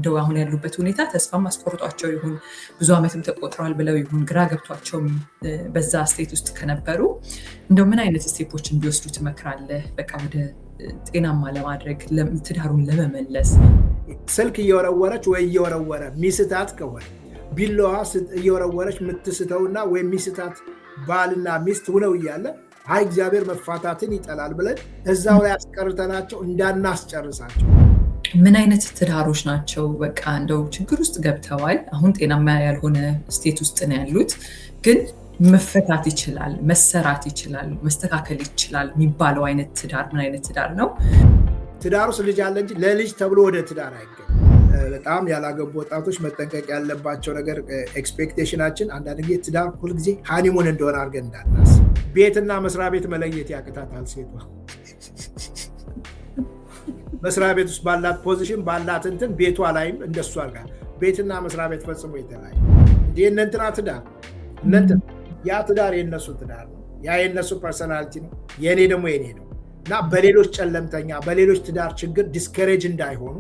እንደው አሁን ያሉበት ሁኔታ ተስፋ ማስቆርጧቸው ይሁን ብዙ ዓመትም ተቆጥሯል ብለው ይሁን ግራ ገብቷቸው በዛ ስቴት ውስጥ ከነበሩ እንደው ምን አይነት ስቴፖችን ቢወስዱ ትመክራለህ? በቃ ወደ ጤናማ ለማድረግ ትዳሩን ለመመለስ ስልክ እየወረወረች ወይ እየወረወረ ሚስታት ከሆነ ቢላዋ እየወረወረች ምትስተውና ወይ ሚስታት ባልና ሚስት ሆነው እያለ አይ እግዚአብሔር መፋታትን ይጠላል ብለን እዛው ላይ አስቀርተናቸው እንዳናስጨርሳቸው። ምን አይነት ትዳሮች ናቸው በቃ እንደው ችግር ውስጥ ገብተዋል፣ አሁን ጤናማ ያልሆነ ስቴት ውስጥ ነው ያሉት፣ ግን መፈታት ይችላል፣ መሰራት ይችላል፣ መስተካከል ይችላል የሚባለው አይነት ትዳር ምን አይነት ትዳር ነው? ትዳር ውስጥ ልጅ አለ እንጂ ለልጅ ተብሎ ወደ ትዳር አይገባም። በጣም ያላገቡ ወጣቶች መጠንቀቅ ያለባቸው ነገር ኤክስፔክቴሽናችን አንዳንድ ጊዜ ትዳር ሁልጊዜ ሃኒሙን እንደሆነ አድርገን እንዳናስብ። ቤትና መስሪያ ቤት መለየት ያቅታታል ሴቷ። መስሪያ ቤት ውስጥ ባላት ፖዚሽን ባላት እንትን ቤቷ ላይም እንደሱ አድርጋ ቤትና መስሪያ ቤት ፈጽሞ የተለያየ እንትና ትዳር እንትን ያ ትዳር የነሱ ትዳር ነው፣ ያ የነሱ ፐርሰናሊቲ ነው፣ የኔ ደግሞ የኔ ነው እና በሌሎች ጨለምተኛ በሌሎች ትዳር ችግር ዲስከሬጅ እንዳይሆኑ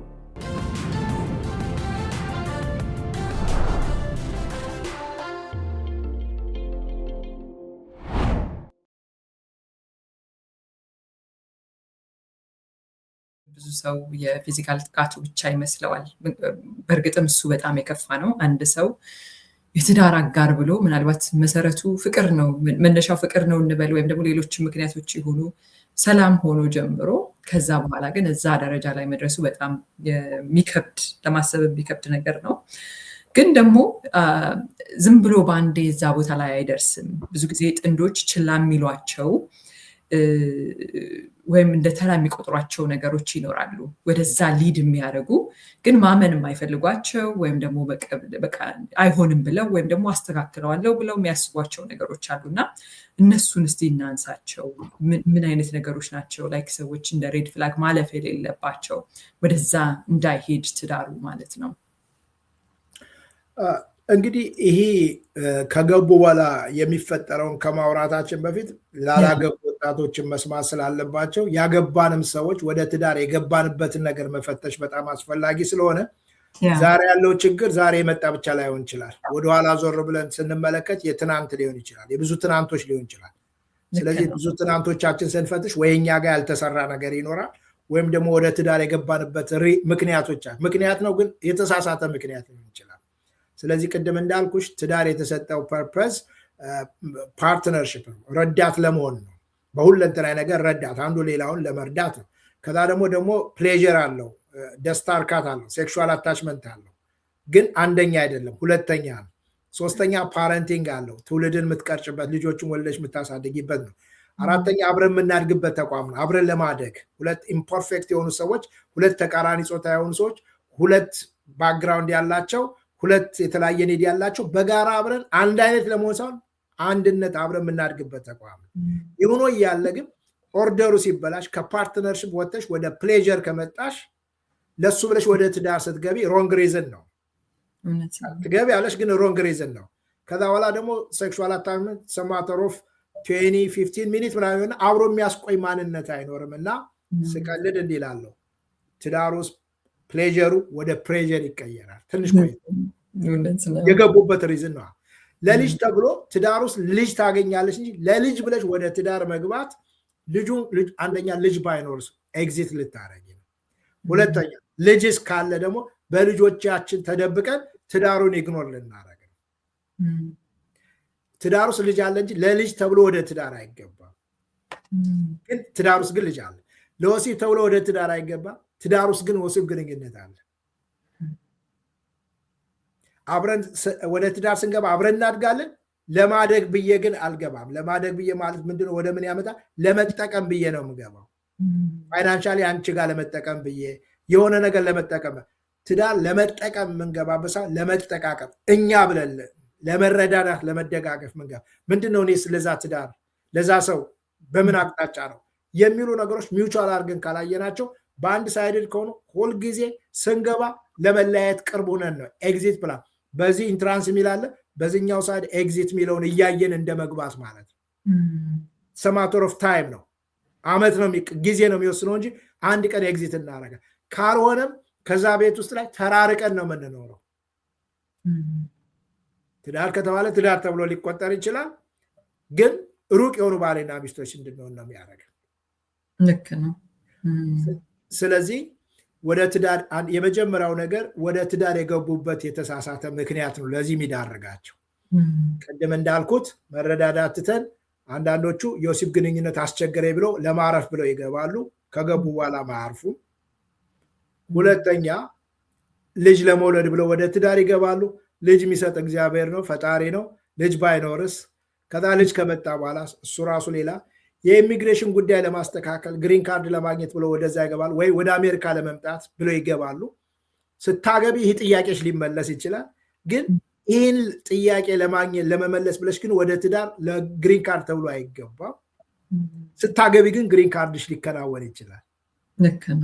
ብዙ ሰው የፊዚካል ጥቃቱ ብቻ ይመስለዋል። በእርግጥም እሱ በጣም የከፋ ነው። አንድ ሰው የትዳር አጋር ብሎ ምናልባት መሰረቱ ፍቅር ነው፣ መነሻው ፍቅር ነው እንበል፣ ወይም ደግሞ ሌሎች ምክንያቶች ይሁኑ ሰላም ሆኖ ጀምሮ ከዛ በኋላ ግን እዛ ደረጃ ላይ መድረሱ በጣም የሚከብድ ለማሰብ የሚከብድ ነገር ነው። ግን ደግሞ ዝም ብሎ በአንዴ እዛ ቦታ ላይ አይደርስም። ብዙ ጊዜ ጥንዶች ችላ የሚሏቸው ወይም እንደ ተራ የሚቆጥሯቸው ነገሮች ይኖራሉ፣ ወደዛ ሊድ የሚያደርጉ ግን ማመን የማይፈልጓቸው ወይም ደግሞ በቃ አይሆንም ብለው ወይም ደግሞ አስተካክለዋለሁ ብለው የሚያስቧቸው ነገሮች አሉና እነሱን እስቲ እናንሳቸው። ምን አይነት ነገሮች ናቸው ላይክ ሰዎች እንደ ሬድ ፍላግ ማለፍ የሌለባቸው ወደዛ እንዳይሄድ ትዳሩ ማለት ነው? እንግዲህ ይሄ ከገቡ በኋላ የሚፈጠረውን ከማውራታችን በፊት ላላገቡ ወጣቶችን መስማት ስላለባቸው ያገባንም ሰዎች ወደ ትዳር የገባንበትን ነገር መፈተሽ በጣም አስፈላጊ ስለሆነ ዛሬ ያለው ችግር ዛሬ የመጣ ብቻ ላይሆን ይችላል። ወደኋላ ዞር ብለን ስንመለከት የትናንት ሊሆን ይችላል፣ የብዙ ትናንቶች ሊሆን ይችላል። ስለዚህ ብዙ ትናንቶቻችን ስንፈትሽ ወይ እኛ ጋር ያልተሰራ ነገር ይኖራል ወይም ደግሞ ወደ ትዳር የገባንበት ምክንያት ነው፣ ግን የተሳሳተ ምክንያት ሊሆን ይችላል። ስለዚህ ቅድም እንዳልኩሽ ትዳር የተሰጠው ፐርፐዝ ፓርትነርሽፕ ነው፣ ረዳት ለመሆን ነው። በሁለንተናዊ ነገር ረዳት፣ አንዱ ሌላውን ለመርዳት ነው። ከዛ ደግሞ ፕሌዥር አለው፣ ደስታ እርካታ አለው፣ ሴክሹዋል አታችመንት አለው። ግን አንደኛ አይደለም፣ ሁለተኛ ነው። ሶስተኛ ፓረንቲንግ አለው፣ ትውልድን የምትቀርጭበት ልጆችን ወልደሽ የምታሳድጊበት ነው። አራተኛ አብረን የምናድግበት ተቋም ነው፣ አብረን ለማደግ። ሁለት ኢምፐርፌክት የሆኑ ሰዎች፣ ሁለት ተቃራኒ ጾታ የሆኑ ሰዎች፣ ሁለት ባክግራውንድ ያላቸው፣ ሁለት የተለያየ ኔድ ያላቸው በጋራ አብረን አንድ አይነት ለመሆን ሳይሆን አንድነት አብረን የምናድግበት ተቋም ነው። ይሁኖ እያለ ግን ኦርደሩ ሲበላሽ ከፓርትነርሽፕ ወጥተሽ ወደ ፕሌዥር ከመጣሽ ለሱ ብለሽ ወደ ትዳር ስትገቢ ሮንግ ሪዝን ነው ትገቢ ያለሽ፣ ግን ሮንግ ሪዝን ነው። ከዛ በኋላ ደግሞ ሴክሹዋል አታችመንት ሰማተር ኦፍ 20-15 ሚኒት ምናምን አብሮ የሚያስቆይ ማንነት አይኖርም። እና ስቀልድ እንዲህ እላለሁ ትዳር ውስጥ ፕሌዥሩ ወደ ፕሬዥር ይቀየራል። ትንሽ ቆይ የገቡበት ሪዝን ነው። ለልጅ ተብሎ ትዳር ውስጥ ልጅ ታገኛለች እንጂ ለልጅ ብለሽ ወደ ትዳር መግባት አንደኛ ልጅ ባይኖርስ ኤግዚት ልታረጊ ነው። ሁለተኛ ልጅስ ካለ ደግሞ በልጆቻችን ተደብቀን ትዳሩን ኢግኖር ልናረግ ነው። ትዳር ውስጥ ልጅ አለ እንጂ ለልጅ ተብሎ ወደ ትዳር አይገባም። ግን ትዳር ውስጥ ግን ልጅ አለ። ለወሲብ ተብሎ ወደ ትዳር አይገባም። ትዳር ውስጥ ግን ወሲብ ግንኙነት አለ። አብረን ወደ ትዳር ስንገባ አብረን እናድጋለን። ለማደግ ብዬ ግን አልገባም። ለማደግ ብዬ ማለት ምንድነው? ወደ ምን ያመጣል? ለመጠቀም ብዬ ነው የምገባው። ፋይናንሻሊ አንቺ ጋር ለመጠቀም ብዬ የሆነ ነገር ለመጠቀም። ትዳር ለመጠቀም የምንገባበት ሳይሆን ለመጠቃቀም፣ እኛ ብለን ለመረዳዳት ለመደጋገፍ ምንገባ። ምንድነው እኔ ለዛ ትዳር ለዛ ሰው በምን አቅጣጫ ነው የሚሉ ነገሮች ሚውቹዋል አድርገን ካላየናቸው በአንድ ሳይድድ ከሆኑ ሁልጊዜ ስንገባ ለመለያየት ቅርብ ሆነን ነው። ኤግዚት ፕላን በዚህ ኢንትራንስ የሚላለ በዚህኛው ሳይድ ኤግዚት የሚለውን እያየን እንደመግባት ማለት ነው። ሰማተር ኦፍ ታይም ነው፣ አመት ነው፣ ጊዜ ነው የሚወስነው እንጂ አንድ ቀን ኤግዚት እናደርጋለን። ካልሆነም ከዛ ቤት ውስጥ ላይ ተራርቀን ነው የምንኖረው። ትዳር ከተባለ ትዳር ተብሎ ሊቆጠር ይችላል፣ ግን ሩቅ የሆኑ ባልና ሚስቶች እንድንሆን ነው የሚያደርገን። ልክ ነው። ስለዚህ ወደ ትዳር የመጀመሪያው ነገር ወደ ትዳር የገቡበት የተሳሳተ ምክንያት ነው ለዚህ የሚዳርጋቸው። ቅድም እንዳልኩት መረዳዳት ትተን አንዳንዶቹ የወሲብ ግንኙነት አስቸገረኝ ብለው ለማረፍ ብለው ይገባሉ። ከገቡ በኋላ ማያርፉም። ሁለተኛ ልጅ ለመውለድ ብለው ወደ ትዳር ይገባሉ። ልጅ የሚሰጥ እግዚአብሔር ነው፣ ፈጣሪ ነው። ልጅ ባይኖርስ? ከዛ ልጅ ከመጣ በኋላ እሱ ራሱ ሌላ የኢሚግሬሽን ጉዳይ ለማስተካከል ግሪን ካርድ ለማግኘት ብለው ወደዛ ይገባሉ፣ ወይ ወደ አሜሪካ ለመምጣት ብለው ይገባሉ። ስታገቢ ይህ ጥያቄሽ ሊመለስ ይችላል። ግን ይህን ጥያቄ ለማግኘት ለመመለስ ብለሽ ግን ወደ ትዳር ለግሪን ካርድ ተብሎ አይገባም። ስታገቢ ግን ግሪን ካርድሽ ሊከናወን ይችላል።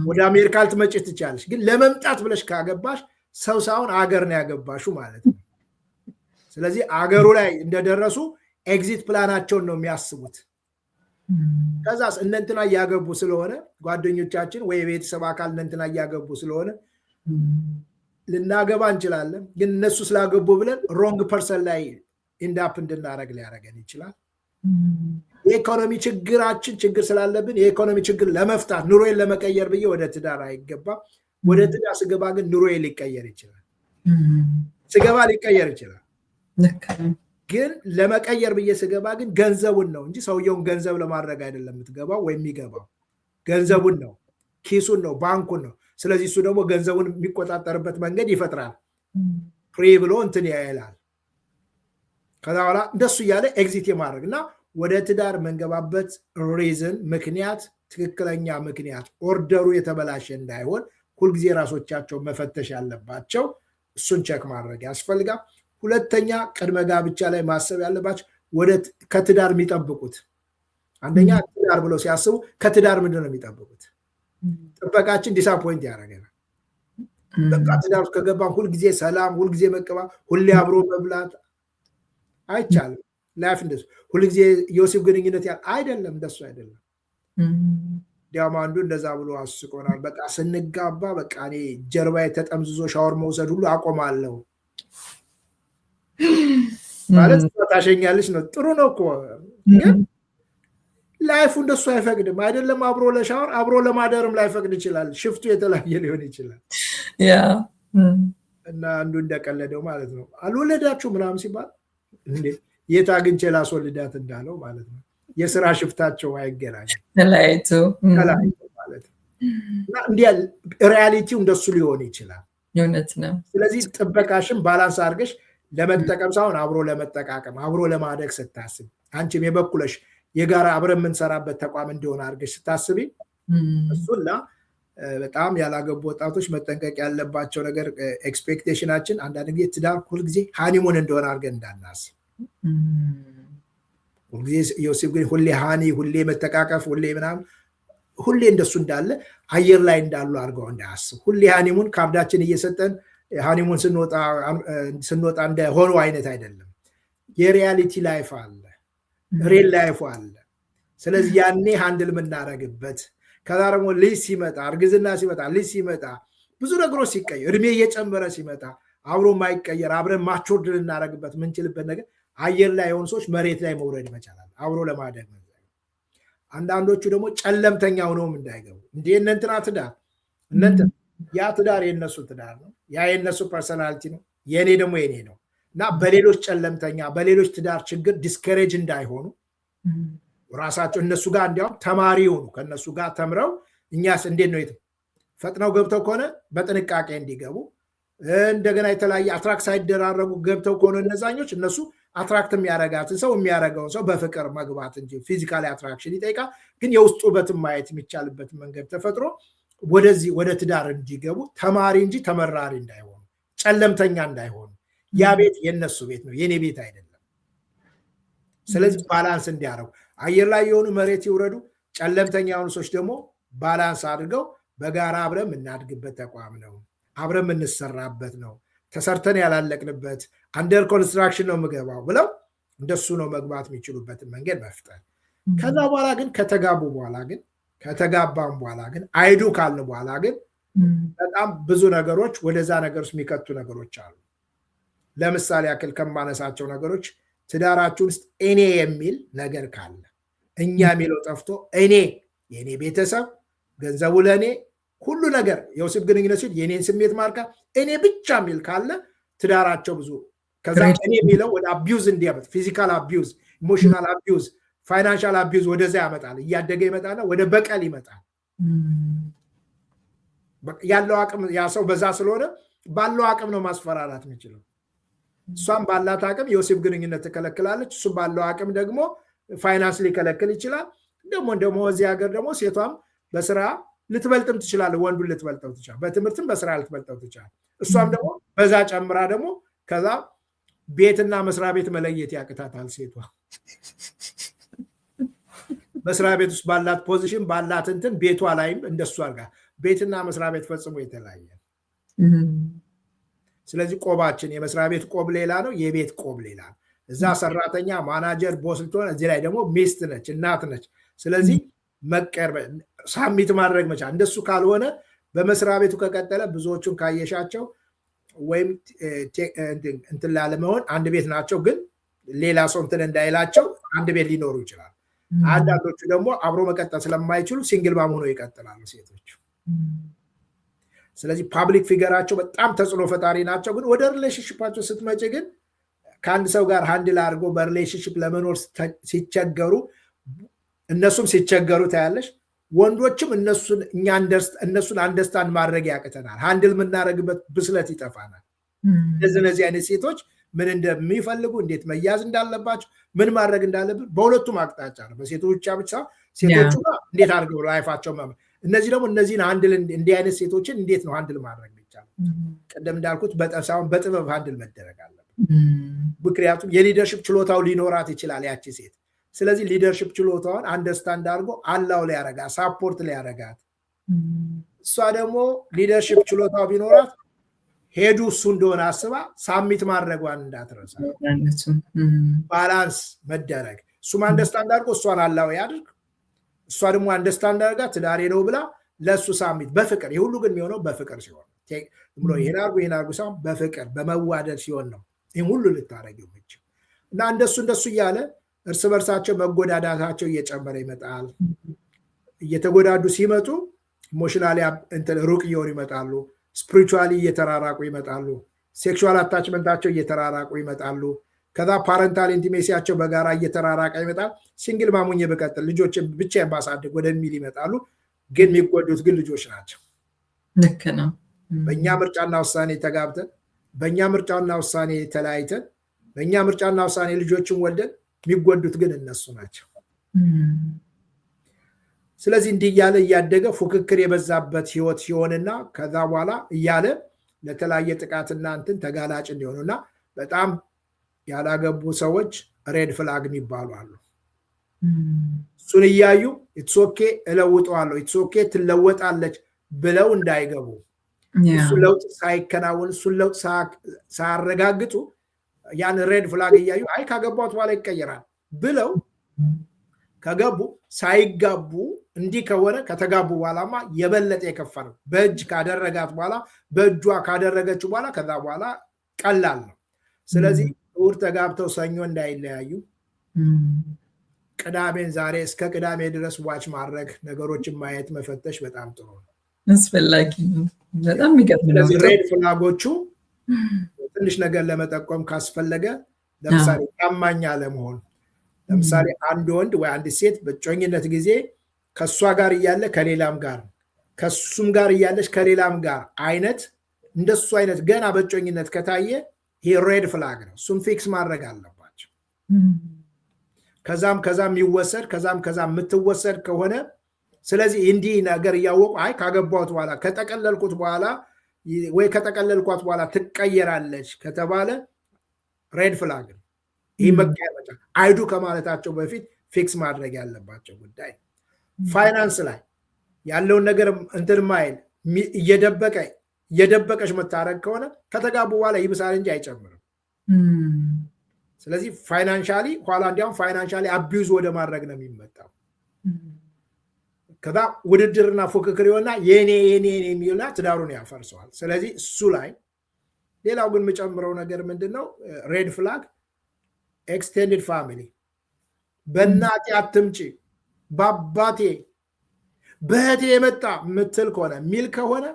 ወደ አሜሪካ ልትመጪ ትችላለሽ። ግን ለመምጣት ብለሽ ካገባሽ ሰው ሳይሆን አገር ነው ያገባሹ ማለት ነው። ስለዚህ አገሩ ላይ እንደደረሱ ኤግዚት ፕላናቸውን ነው የሚያስቡት። ከዛስ እነንትና እያገቡ ስለሆነ ጓደኞቻችን ወይ የቤተሰብ አካል እነንትና እያገቡ ስለሆነ ልናገባ እንችላለን። ግን እነሱ ስላገቡ ብለን ሮንግ ፐርሰን ላይ ኢንዳፕ እንድናረግ ሊያረገን ይችላል። የኢኮኖሚ ችግራችን ችግር ስላለብን የኢኮኖሚ ችግር ለመፍታት ኑሮዬን ለመቀየር ብዬ ወደ ትዳር አይገባም። ወደ ትዳር ስገባ ግን ኑሮዬ ሊቀየር ይችላል። ስገባ ሊቀየር ይችላል። ግን ለመቀየር ብዬ ስገባ ግን ገንዘቡን ነው እንጂ ሰውየውን ገንዘብ ለማድረግ አይደለም የምትገባው ወይም የሚገባው ገንዘቡን ነው፣ ኪሱን ነው፣ ባንኩን ነው። ስለዚህ እሱ ደግሞ ገንዘቡን የሚቆጣጠርበት መንገድ ይፈጥራል። ፍሪ ብሎ እንትን ያይላል። ከዛ በኋላ እንደሱ እያለ ኤግዚት የማድረግ እና ወደ ትዳር መንገባበት ሪዝን ምክንያት ትክክለኛ ምክንያት ኦርደሩ የተበላሸ እንዳይሆን ሁልጊዜ ራሶቻቸው መፈተሽ ያለባቸው፣ እሱን ቸክ ማድረግ ያስፈልጋል። ሁለተኛ ቅድመ ጋብቻ ላይ ማሰብ ያለባቸው ከትዳር የሚጠብቁት አንደኛ ትዳር ብለው ሲያስቡ ከትዳር ምንድን ነው የሚጠብቁት? ጥበቃችን ዲሳፖይንት ያደረገናል። በቃ ትዳር ውስጥ ከገባን ሁልጊዜ ሰላም፣ ሁልጊዜ መቀባ፣ ሁሌ አብሮ መብላት አይቻልም። ላይፍ እንደሱ ሁልጊዜ የወሲብ ግንኙነት አይደለም፣ እንደሱ አይደለም። እንዲያውም አንዱ እንደዛ ብሎ አስቆናል። በቃ ስንጋባ በቃ እኔ ጀርባዬ ተጠምዝዞ ሻወር መውሰድ ሁሉ አቆማለሁ ማለት ታሸኛለች ነው። ጥሩ ነው እኮ ግን ላይፉ እንደሱ አይፈቅድም። አይደለም አብሮ ለሻወር አብሮ ለማደርም ላይፈቅድ ይችላል። ሽፍቱ የተለያየ ሊሆን ይችላል። እና አንዱ እንደቀለደው ማለት ነው አልወለዳችሁ ምናምን ሲባል እንዴ የት አግኝቼ ላስወልዳት እንዳለው ማለት ነው። የስራ ሽፍታቸው አይገናኝም ተለያይቶ ማለት ነው። እና እንዲያ ሪያሊቲው እንደሱ ሊሆን ይችላል። እውነት ነው። ስለዚህ ጥበቃሽን ባላንስ አድርገሽ ለመጠቀም ሳይሆን አብሮ ለመጠቃቀም አብሮ ለማደግ ስታስብ አንቺም የበኩለሽ የጋራ አብረን የምንሰራበት ተቋም እንዲሆን አድርገሽ ስታስቢ እሱና በጣም ያላገቡ ወጣቶች መጠንቀቅ ያለባቸው ነገር ኤክስፔክቴሽናችን አንዳንድ ጊዜ ትዳር ሁልጊዜ ሃኒሙን እንደሆነ አድርገን እንዳናስብ። ሁልጊዜ ዮሴፍ ግን ሁሌ ሃኒ፣ ሁሌ መተቃቀፍ፣ ሁሌ ምናምን ሁሌ እንደሱ እንዳለ አየር ላይ እንዳሉ አድርገው እንዳያስብ። ሁሌ ሃኒሙን ካርዳችን እየሰጠን ሃኒሙን ስንወጣ እንደሆነው አይነት አይደለም። የሪያሊቲ ላይፍ አለ፣ ሪል ላይፍ አለ። ስለዚህ ያኔ ሃንድል የምናደርግበት ከዛ ደግሞ ልጅ ሲመጣ እርግዝና ሲመጣ ልጅ ሲመጣ ብዙ ነገሮች ሲቀየር እድሜ እየጨመረ ሲመጣ አብሮ ማይቀየር አብረን ማቾርድ ልናደርግበት ምንችልበት ነገር አየር ላይ የሆኑ ሰዎች መሬት ላይ መውረድ ይመቻላል አብሮ ለማደግ። አንዳንዶቹ ደግሞ ጨለምተኛ ሆነውም እንዳይገቡ እንዴ እነንትና ትዳር እነንትና ያ ትዳር የነሱ ትዳር ነው፣ ያ የነሱ ፐርሰናሊቲ ነው፣ የኔ ደግሞ የኔ ነው እና በሌሎች ጨለምተኛ በሌሎች ትዳር ችግር ዲስከሬጅ እንዳይሆኑ ራሳቸው እነሱ ጋር እንዲያውም ተማሪ ሆኑ ከነሱ ጋር ተምረው እኛስ እንዴት ነው ፈጥነው ገብተው ከሆነ በጥንቃቄ እንዲገቡ እንደገና የተለያየ አትራክት ሳይደራረጉ ገብተው ከሆነ እነዛኞች እነሱ አትራክት የሚያረጋትን ሰው የሚያረገውን ሰው በፍቅር መግባት እንጂ ፊዚካሊ አትራክሽን ይጠይቃል። ግን የውስጥ ውበትን ማየት የሚቻልበትን መንገድ ተፈጥሮ ወደዚህ ወደ ትዳር እንዲገቡ ተማሪ እንጂ ተመራሪ እንዳይሆኑ፣ ጨለምተኛ እንዳይሆኑ። ያ ቤት የነሱ ቤት ነው፣ የኔ ቤት አይደለም። ስለዚህ ባላንስ እንዲያደርጉ አየር ላይ የሆኑ መሬት ይውረዱ፣ ጨለምተኛ የሆኑ ሰዎች ደግሞ ባላንስ አድርገው በጋራ አብረን የምናድግበት ተቋም ነው፣ አብረን የምንሰራበት ነው፣ ተሰርተን ያላለቅንበት አንደር ኮንስትራክሽን ነው የምገባው ብለው እንደሱ ነው መግባት የሚችሉበትን መንገድ መፍጠር። ከዛ በኋላ ግን ከተጋባም በኋላ ግን አይዱ ካልን በኋላ ግን በጣም ብዙ ነገሮች ወደዛ ነገር ውስጥ የሚከቱ ነገሮች አሉ። ለምሳሌ ያክል ከማነሳቸው ነገሮች ትዳራችሁ ውስጥ እኔ የሚል ነገር ካለ እኛ የሚለው ጠፍቶ እኔ፣ የኔ ቤተሰብ፣ ገንዘቡ ለእኔ፣ ሁሉ ነገር የወሲብ ግንኙነት ሲል የኔን ስሜት ማርካ እኔ ብቻ የሚል ካለ ትዳራቸው ብዙ ከዛ እኔ የሚለው ወደ አቢዩዝ እንዲያመጥ ፊዚካል አቢዩዝ፣ ኢሞሽናል አቢዩዝ፣ ፋይናንሻል አቢዩዝ ወደዛ ያመጣል። እያደገ ይመጣና ወደ በቀል ይመጣል። ያለው አቅም ያ ሰው በዛ ስለሆነ ባለው አቅም ነው ማስፈራራት የሚችለው። እሷም ባላት አቅም የወሲብ ግንኙነት ትከለክላለች። እሱም ባለው አቅም ደግሞ ፋይናንስ ሊከለክል ይችላል። ደግሞ እዚህ ሀገር ደግሞ ሴቷም በስራ ልትበልጥም ትችላለች፣ ወንዱን ልትበልጠው ትችላል፣ በትምህርትም በስራ ልትበልጠው ትችላል። እሷም ደግሞ በዛ ጨምራ ደግሞ ከዛ ቤትና መስሪያ ቤት መለየት ያቅታታል ሴቷ። መስሪያ ቤት ውስጥ ባላት ፖዚሽን ባላት እንትን ቤቷ ላይም እንደሱ አድርጋ ቤትና መስሪያ ቤት ፈጽሞ የተለያየ። ስለዚህ ቆባችን የመስሪያ ቤት ቆብ ሌላ ነው፣ የቤት ቆብ ሌላ ነው። እዛ ሰራተኛ፣ ማናጀር፣ ቦስ ልትሆን፣ እዚህ ላይ ደግሞ ሚስት ነች፣ እናት ነች። ስለዚህ መቀር ሳሚት ማድረግ መቻል። እንደሱ ካልሆነ በመስሪያ ቤቱ ከቀጠለ ብዙዎቹን ካየሻቸው ወይም እንትን ላለመሆን አንድ ቤት ናቸው፣ ግን ሌላ ሰው እንትን እንዳይላቸው አንድ ቤት ሊኖሩ ይችላል። አንዳንዶቹ ደግሞ አብሮ መቀጠል ስለማይችሉ ሲንግል ማም ሆነው ይቀጥላሉ ሴቶቹ። ስለዚህ ፓብሊክ ፊገራቸው በጣም ተጽዕኖ ፈጣሪ ናቸው። ግን ወደ ሪሌሽንሽፓቸው ስትመጪ ግን ከአንድ ሰው ጋር ሃንድል አድርጎ በሪሌሽንሽፕ ለመኖር ሲቸገሩ እነሱም ሲቸገሩ ታያለሽ። ወንዶችም እነሱን አንደርስታንድ ማድረግ ያቅተናል። ሃንድል የምናደርግበት ብስለት ይጠፋናል። እነዚህ አይነት ሴቶች ምን እንደሚፈልጉ፣ እንዴት መያዝ እንዳለባቸው፣ ምን ማድረግ እንዳለብን በሁለቱም አቅጣጫ ነው። በሴቶች ብቻ ሴቶቹ እንዴት አድርገው ላይፋቸው እነዚህ ደግሞ እነዚህን ሃንድል እንዲህ አይነት ሴቶችን እንዴት ነው ሃንድል ማድረግ የሚቻለው? ቅድም እንዳልኩት ሳይሆን በጥበብ ሃንድል መደረግ አለበት። ምክንያቱም የሊደርሽፕ ችሎታው ሊኖራት ይችላል ያቺ ሴት። ስለዚህ ሊደርሽፕ ችሎታዋን አንደርስታንድ አድርጎ አላው ሊያረጋት፣ ሳፖርት ሊያረጋት፣ እሷ ደግሞ ሊደርሽፕ ችሎታው ቢኖራት ሄዱ እሱ እንደሆነ አስባ ሳሚት ማድረጓን እንዳትረሳ። ባላንስ መደረግ፣ እሱም አንደርስታንድ አድርጎ እሷን አላው ያድርግ፣ እሷ ደግሞ አንደርስታንድ አድርጋ ትዳሬ ነው ብላ ለእሱ ሳሚት በፍቅር። የሁሉ ግን የሚሆነው በፍቅር ሲሆን ብሎ ይሄን አርጉ ሳይሆን በፍቅር በመዋደድ ሲሆን ነው ይህም ሁሉ ልታደረገው የምችል እና እንደሱ እያለ እርስ በርሳቸው መጎዳዳታቸው እየጨመረ ይመጣል። እየተጎዳዱ ሲመጡ ኢሞሽናሊ ሩቅ እየሆኑ ይመጣሉ። ስፒሪቹዋሊ እየተራራቁ ይመጣሉ። ሴክሹዋል አታችመንታቸው እየተራራቁ ይመጣሉ። ከዛ ፓረንታል ኢንቲሜሲያቸው በጋራ እየተራራቀ ይመጣል። ሲንግል ማሙኝ በቀጥል ልጆችን ብቻ ማሳደግ ወደሚል ይመጣሉ። ግን የሚጎዱት ግን ልጆች ናቸው። ልክ ነው። በእኛ ምርጫና ውሳኔ ተጋብተን፣ በእኛ ምርጫና ውሳኔ ተለያይተን፣ በእኛ ምርጫና ውሳኔ ልጆችን ወልደን የሚጎዱት ግን እነሱ ናቸው። ስለዚህ እንዲህ እያለ እያደገ ፉክክር የበዛበት ህይወት ሲሆንና ከዛ በኋላ እያለ ለተለያየ ጥቃትና እንትን ተጋላጭ እንዲሆኑና በጣም ያላገቡ ሰዎች ሬድ ፍላግ የሚባሉ አሉ። እሱን እያዩ ኢትሶኬ እለውጠዋለሁ፣ ኢትሶኬ ትለወጣለች ብለው እንዳይገቡ፣ እሱን ለውጥ ሳይከናወን፣ እሱን ለውጥ ሳያረጋግጡ ያን ሬድ ፍላግ እያዩ አይ ካገባት በኋላ ይቀየራል ብለው ከገቡ ሳይጋቡ እንዲህ ከሆነ ከተጋቡ በኋላማ የበለጠ የከፋ ነው። በእጅ ካደረጋት በኋላ በእጇ ካደረገችው በኋላ ከዛ በኋላ ቀላል ነው። ስለዚህ እሑድ ተጋብተው ሰኞ እንዳይለያዩ ቅዳሜን ዛሬ እስከ ቅዳሜ ድረስ ዋች ማድረግ፣ ነገሮችን ማየት መፈተሽ በጣም ጥሩ ነው፣ አስፈላጊ ነው። በጣም የሚገርም ነው። ሬድ ፍላጎቹ ትንሽ ነገር ለመጠቆም ካስፈለገ ለምሳሌ ታማኝ አለመሆን። ለምሳሌ አንድ ወንድ ወይ አንድ ሴት በጮኝነት ጊዜ ከሷ ጋር እያለ ከሌላም ጋር፣ ከሱም ጋር እያለች ከሌላም ጋር አይነት እንደሱ አይነት ገና በጮኝነት ከታየ ይሄ ሬድ ፍላግ ነው። እሱም ፊክስ ማድረግ አለባቸው። ከዛም ይወሰድ ከዛም የምትወሰድ ከሆነ ስለዚህ እንዲህ ነገር እያወቁ አይ ካገባሁት በኋላ ከጠቀለልኩት በኋላ ወይ ከተቀለልኳት በኋላ ትቀየራለች ከተባለ ሬድ ፍላግ ነው። ይህ መቀየር መቻል አይዱ ከማለታቸው በፊት ፊክስ ማድረግ ያለባቸው ጉዳይ። ፋይናንስ ላይ ያለውን ነገር እንትን ማይል እየደበቀች መታረግ ከሆነ ከተጋቡ በኋላ ይብሳል እንጂ አይጨምርም። ስለዚህ ፋይናንሻሊ ኋላ እንዲያውም ፋይናንሻሊ አቢዩዝ ወደ ማድረግ ነው የሚመጣው። ከዛ ውድድርና ፉክክር ይሆንና የኔ የሚልና ትዳሩን ያፈርሰዋል። ስለዚህ እሱ ላይ ሌላው ግን የምጨምረው ነገር ምንድነው ሬድ ፍላግ ኤክስቴንድድ ፋሚሊ በእናቴ አትምጪ በአባቴ በእህቴ የመጣ ምትል ከሆነ ሚል ከሆነ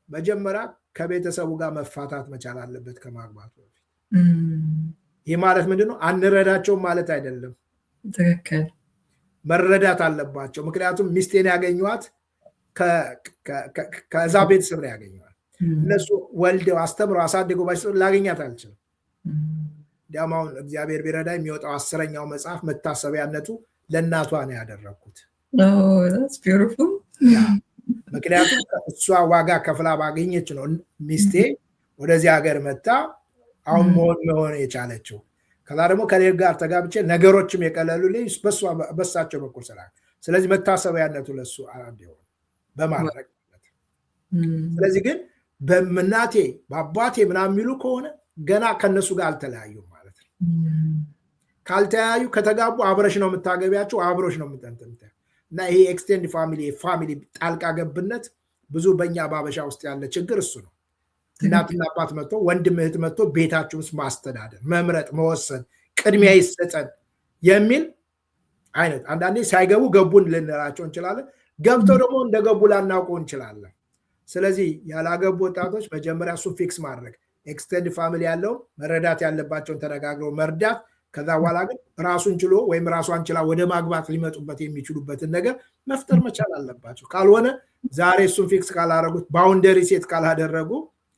መጀመሪያ ከቤተሰቡ ጋር መፋታት መቻል አለበት ከማግባቱ በፊት። ይህ ማለት ምንድነው አንረዳቸውም ማለት አይደለም። ትክክል መረዳት አለባቸው። ምክንያቱም ሚስቴን ያገኘዋት ከዛ ቤተሰብ ነው ያገኘዋት። እነሱ ወልደው አስተምረው አሳድገው ባይሰጡ ላገኛት አልችልም። እንዲያውም አሁን እግዚአብሔር ቢረዳ የሚወጣው 10ኛው መጽሐፍ መታሰቢያነቱ ለእናቷ ነው ያደረኩት። ምክንያቱም እሷ ዋጋ ከፍላ ባገኘች ነው ሚስቴ ወደዚህ ሀገር መጣ አሁን መሆን የቻለችው። ከዛ ደግሞ ከሌላ ጋር ተጋብቼ ነገሮችም የቀለሉልኝ በሳቸው በኩል ስራ። ስለዚህ መታሰቢያነቱ ለሱ አንዴው በማድረግ ማለት። ስለዚህ ግን በእናቴ በአባቴ ምናምን የሚሉ ከሆነ ገና ከነሱ ጋር አልተለያዩም ማለት ነው። ካልተለያዩ ከተጋቡ አብረሽ ነው የምታገቢያቸው፣ አብሮሽ ነው የምትንተምታ እና ይሄ ኤክስቴንድ ፋሚሊ ጣልቃ ገብነት ብዙ በእኛ ባበሻ ውስጥ ያለ ችግር እሱ ነው። እናትና አባት መጥቶ ወንድም እህት መጥቶ ቤታችን ውስጥ ማስተዳደር፣ መምረጥ፣ መወሰን፣ ቅድሚያ ይሰጠን የሚል አይነት አንዳንዴ ሳይገቡ ገቡን ልንላቸው እንችላለን። ገብተው ደግሞ እንደገቡ ላናውቀው እንችላለን። ስለዚህ ያላገቡ ወጣቶች መጀመሪያ እሱ ፊክስ ማድረግ ኤክስቴንድ ፋሚሊ ያለው መረዳት ያለባቸውን ተነጋግረው መርዳት። ከዛ በኋላ ግን ራሱን ችሎ ወይም ራሷን ችላ ወደ ማግባት ሊመጡበት የሚችሉበትን ነገር መፍጠር መቻል አለባቸው። ካልሆነ ዛሬ እሱን ፊክስ ካላደረጉት ባውንደሪ ሴት ካላደረጉ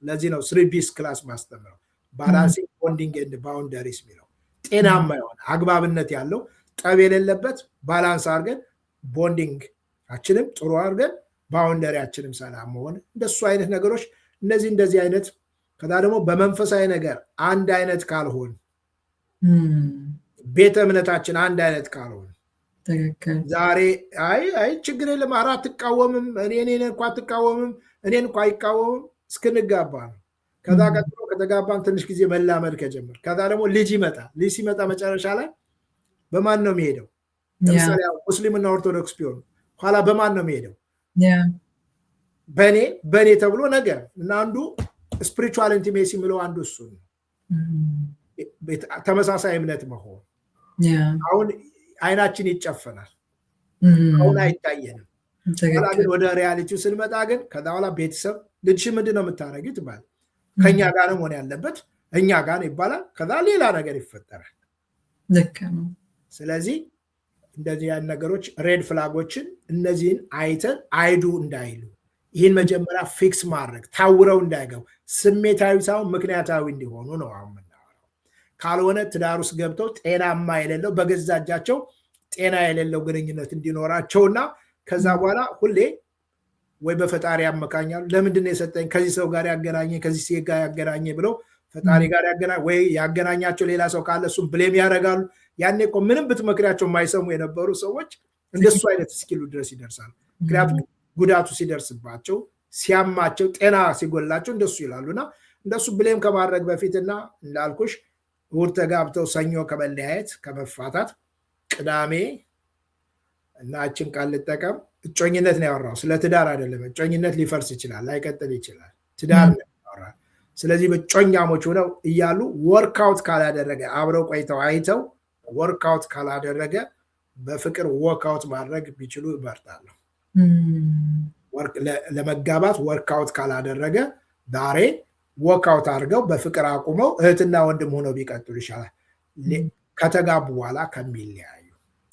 ለዚህ ነው 3B's ክላስ ማስተምረው ባላንሲንግ ቦንዲንግ ኤንድ ባውንደሪስ የሚለው ጤናማ የሆነ አግባብነት ያለው ጠብ የሌለበት ባላንስ አድርገን ቦንዲንጋችንም ጥሩ አድርገን ባውንደሪያችንም ሰላም መሆን እንደሱ አይነት ነገሮች እንደዚህ አይነት። ከዛ ደግሞ በመንፈሳዊ ነገር አንድ አይነት ካልሆን ቤተ እምነታችን አንድ አይነት ካልሆን ዛሬ አይ ችግር የለም ኧረ አትቃወምም እኔን እንኳ አትቃወምም እኔን እንኳ አይቃወምም እስክንጋባ ነው። ከዛ ቀጥሎ ከተጋባን ትንሽ ጊዜ መላመድ ከጀመር ከዛ ደግሞ ልጅ ይመጣል። ልጅ ሲመጣ መጨረሻ ላይ በማን ነው የሚሄደው? ለምሳሌ ሙስሊምና ኦርቶዶክስ ቢሆኑ ኋላ በማን ነው የሚሄደው? በኔ ተብሎ ነገር እና አንዱ ስፒሪቹዋል ኢንቲሜሲ የሚለው አንዱ እሱ ነው። ተመሳሳይ እምነት መሆን አሁን አይናችን ይጨፈናል፣ አሁን አይታየንም። ከዛ ግን ወደ ሪያሊቲው ስንመጣ ግን ከዛ በኋላ ቤተሰብ ልጅሽ ምንድን ነው የምታደርጊው ትባል ከኛ ጋር ነው መሆን ያለበት እኛ ጋር ነው ይባላል። ከዛ ሌላ ነገር ይፈጠራል። ስለዚህ እንደዚህ ያን ነገሮች ሬድ ፍላጎችን እነዚህን አይተን አይዱ እንዳይሉ ይህን መጀመሪያ ፊክስ ማድረግ ታውረው እንዳይገቡ ስሜታዊ ሳይሆን ምክንያታዊ እንዲሆኑ ነው አሁን። ካልሆነ ትዳር ውስጥ ገብተው ጤናማ የሌለው በገዛ እጃቸው ጤና የሌለው ግንኙነት እንዲኖራቸውና ከዛ በኋላ ሁሌ ወይ በፈጣሪ ያመካኛሉ ለምንድን ነው የሰጠኝ ከዚህ ሰው ጋር ያገናኘ ከዚህ ሴት ጋር ያገናኘ ብለው ፈጣሪ ጋር ያገናኘ ወይ ያገናኛቸው ሌላ ሰው ካለ እሱም ብሌም ያደርጋሉ። ያኔ እኮ ምንም ብትመክሪያቸው የማይሰሙ የነበሩ ሰዎች እንደሱ አይነት እስኪሉ ድረስ ይደርሳሉ። ምክንያቱም ጉዳቱ ሲደርስባቸው ሲያማቸው ጤና ሲጎላቸው እንደሱ ይላሉና እንደሱ ብሌም ከማድረግ በፊትና እንዳልኩሽ እሑድ ተጋብተው ሰኞ ከመለያየት ከመፋታት ቅዳሜ እናችን ቃል ልጠቀም እጮኝነት ነው ያወራው። ስለ ትዳር አይደለም። እጮኝነት ሊፈርስ ይችላል፣ ላይቀጥል ይችላል። ትዳር ነው ያወራው። ስለዚህ በእጮኛሞች ሆነው እያሉ ወርክአውት ካላደረገ አብረው ቆይተው አይተው ወርክአውት ካላደረገ በፍቅር ወርክአውት ማድረግ ቢችሉ ይመርጣሉ። ለመጋባት ወርክአውት ካላደረገ ዛሬ ወርክአውት አድርገው በፍቅር አቁመው እህትና ወንድም ሆነው ቢቀጥሉ ይሻላል ከተጋቡ በኋላ ከሚለያዩ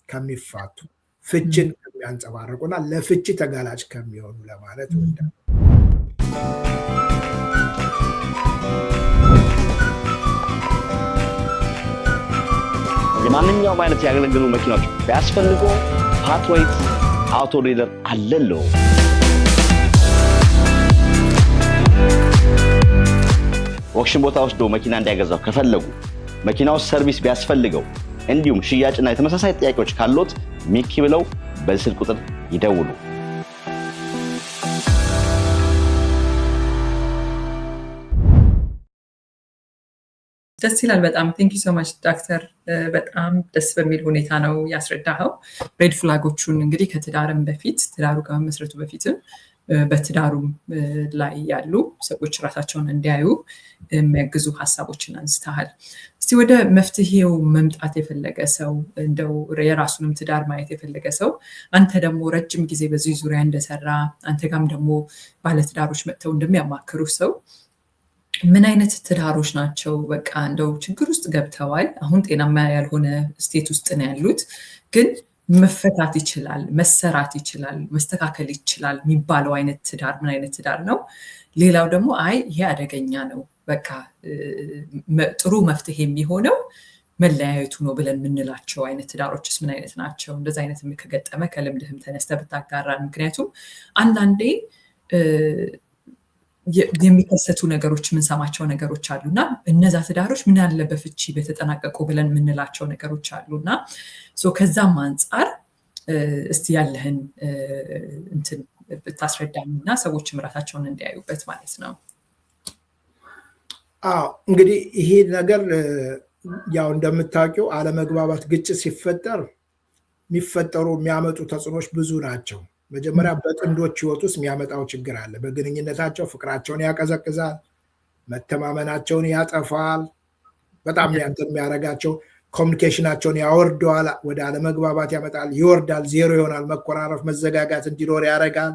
ከሚፋቱ ፍችን ከሚያንጸባርቁና ለፍቺ ተጋላጭ ከሚሆኑ ለማለት ወንድም የማንኛውም አይነት ያገለገሉ መኪናዎች ቢያስፈልጉ ፓትዌይስ አውቶ ዲለር አለለው። ኦክሽን ቦታ ወስዶ መኪና እንዲያገዛው ከፈለጉ መኪናው ሰርቪስ ቢያስፈልገው እንዲሁም ሽያጭና የተመሳሳይ ጥያቄዎች ካሉት ሚኪ ብለው በስልክ ቁጥር ይደውሉ። ደስ ይላል በጣም ቴንክ ዩ ሶ ማች ዶክተር በጣም ደስ በሚል ሁኔታ ነው ያስረዳኸው ሬድ ፍላጎቹን እንግዲህ ከትዳርም በፊት ትዳሩ ከመመስረቱ በፊትም በትዳሩም ላይ ያሉ ሰዎች ራሳቸውን እንዲያዩ የሚያግዙ ሐሳቦችን አንስተሃል እስቲ ወደ መፍትሄው መምጣት የፈለገ ሰው እንደው የራሱንም ትዳር ማየት የፈለገ ሰው አንተ ደግሞ ረጅም ጊዜ በዚህ ዙሪያ እንደሰራ አንተ ጋም ደግሞ ባለትዳሮች መጥተው እንደሚያማክሩ ሰው ምን አይነት ትዳሮች ናቸው በቃ እንደው ችግር ውስጥ ገብተዋል አሁን ጤናማ ያልሆነ ስቴት ውስጥ ነው ያሉት ግን መፈታት ይችላል መሰራት ይችላል መስተካከል ይችላል የሚባለው አይነት ትዳር ምን አይነት ትዳር ነው ሌላው ደግሞ አይ ይሄ አደገኛ ነው በቃ ጥሩ መፍትሄ የሚሆነው መለያየቱ ነው ብለን ምንላቸው አይነት ትዳሮችስ ምን አይነት ናቸው እንደዛ አይነት ከገጠመ ከልምድህም ተነስተ ብታጋራን ምክንያቱም አንዳንዴ የሚከሰቱ ነገሮች ምንሰማቸው ነገሮች አሉና እነዛ ትዳሮች ምን ያለ በፍቺ በተጠናቀቁ ብለን ምንላቸው ነገሮች አሉና ከዛም አንፃር እስቲ ያለህን እንትን ብታስረዳኝና ሰዎችም ራሳቸውን እንዲያዩበት ማለት ነው እንግዲህ ይሄ ነገር ያው እንደምታውቂው አለመግባባት ግጭት ሲፈጠር የሚፈጠሩ የሚያመጡ ተጽዕኖች ብዙ ናቸው መጀመሪያ በጥንዶች ህይወት ውስጥ የሚያመጣው ችግር አለ በግንኙነታቸው ፍቅራቸውን ያቀዘቅዛል መተማመናቸውን ያጠፋል በጣም ያንተን የሚያረጋቸው ኮሙኒኬሽናቸውን ያወርደዋል ወደ አለመግባባት ያመጣል ይወርዳል ዜሮ ይሆናል መቆራረፍ መዘጋጋት እንዲኖር ያረጋል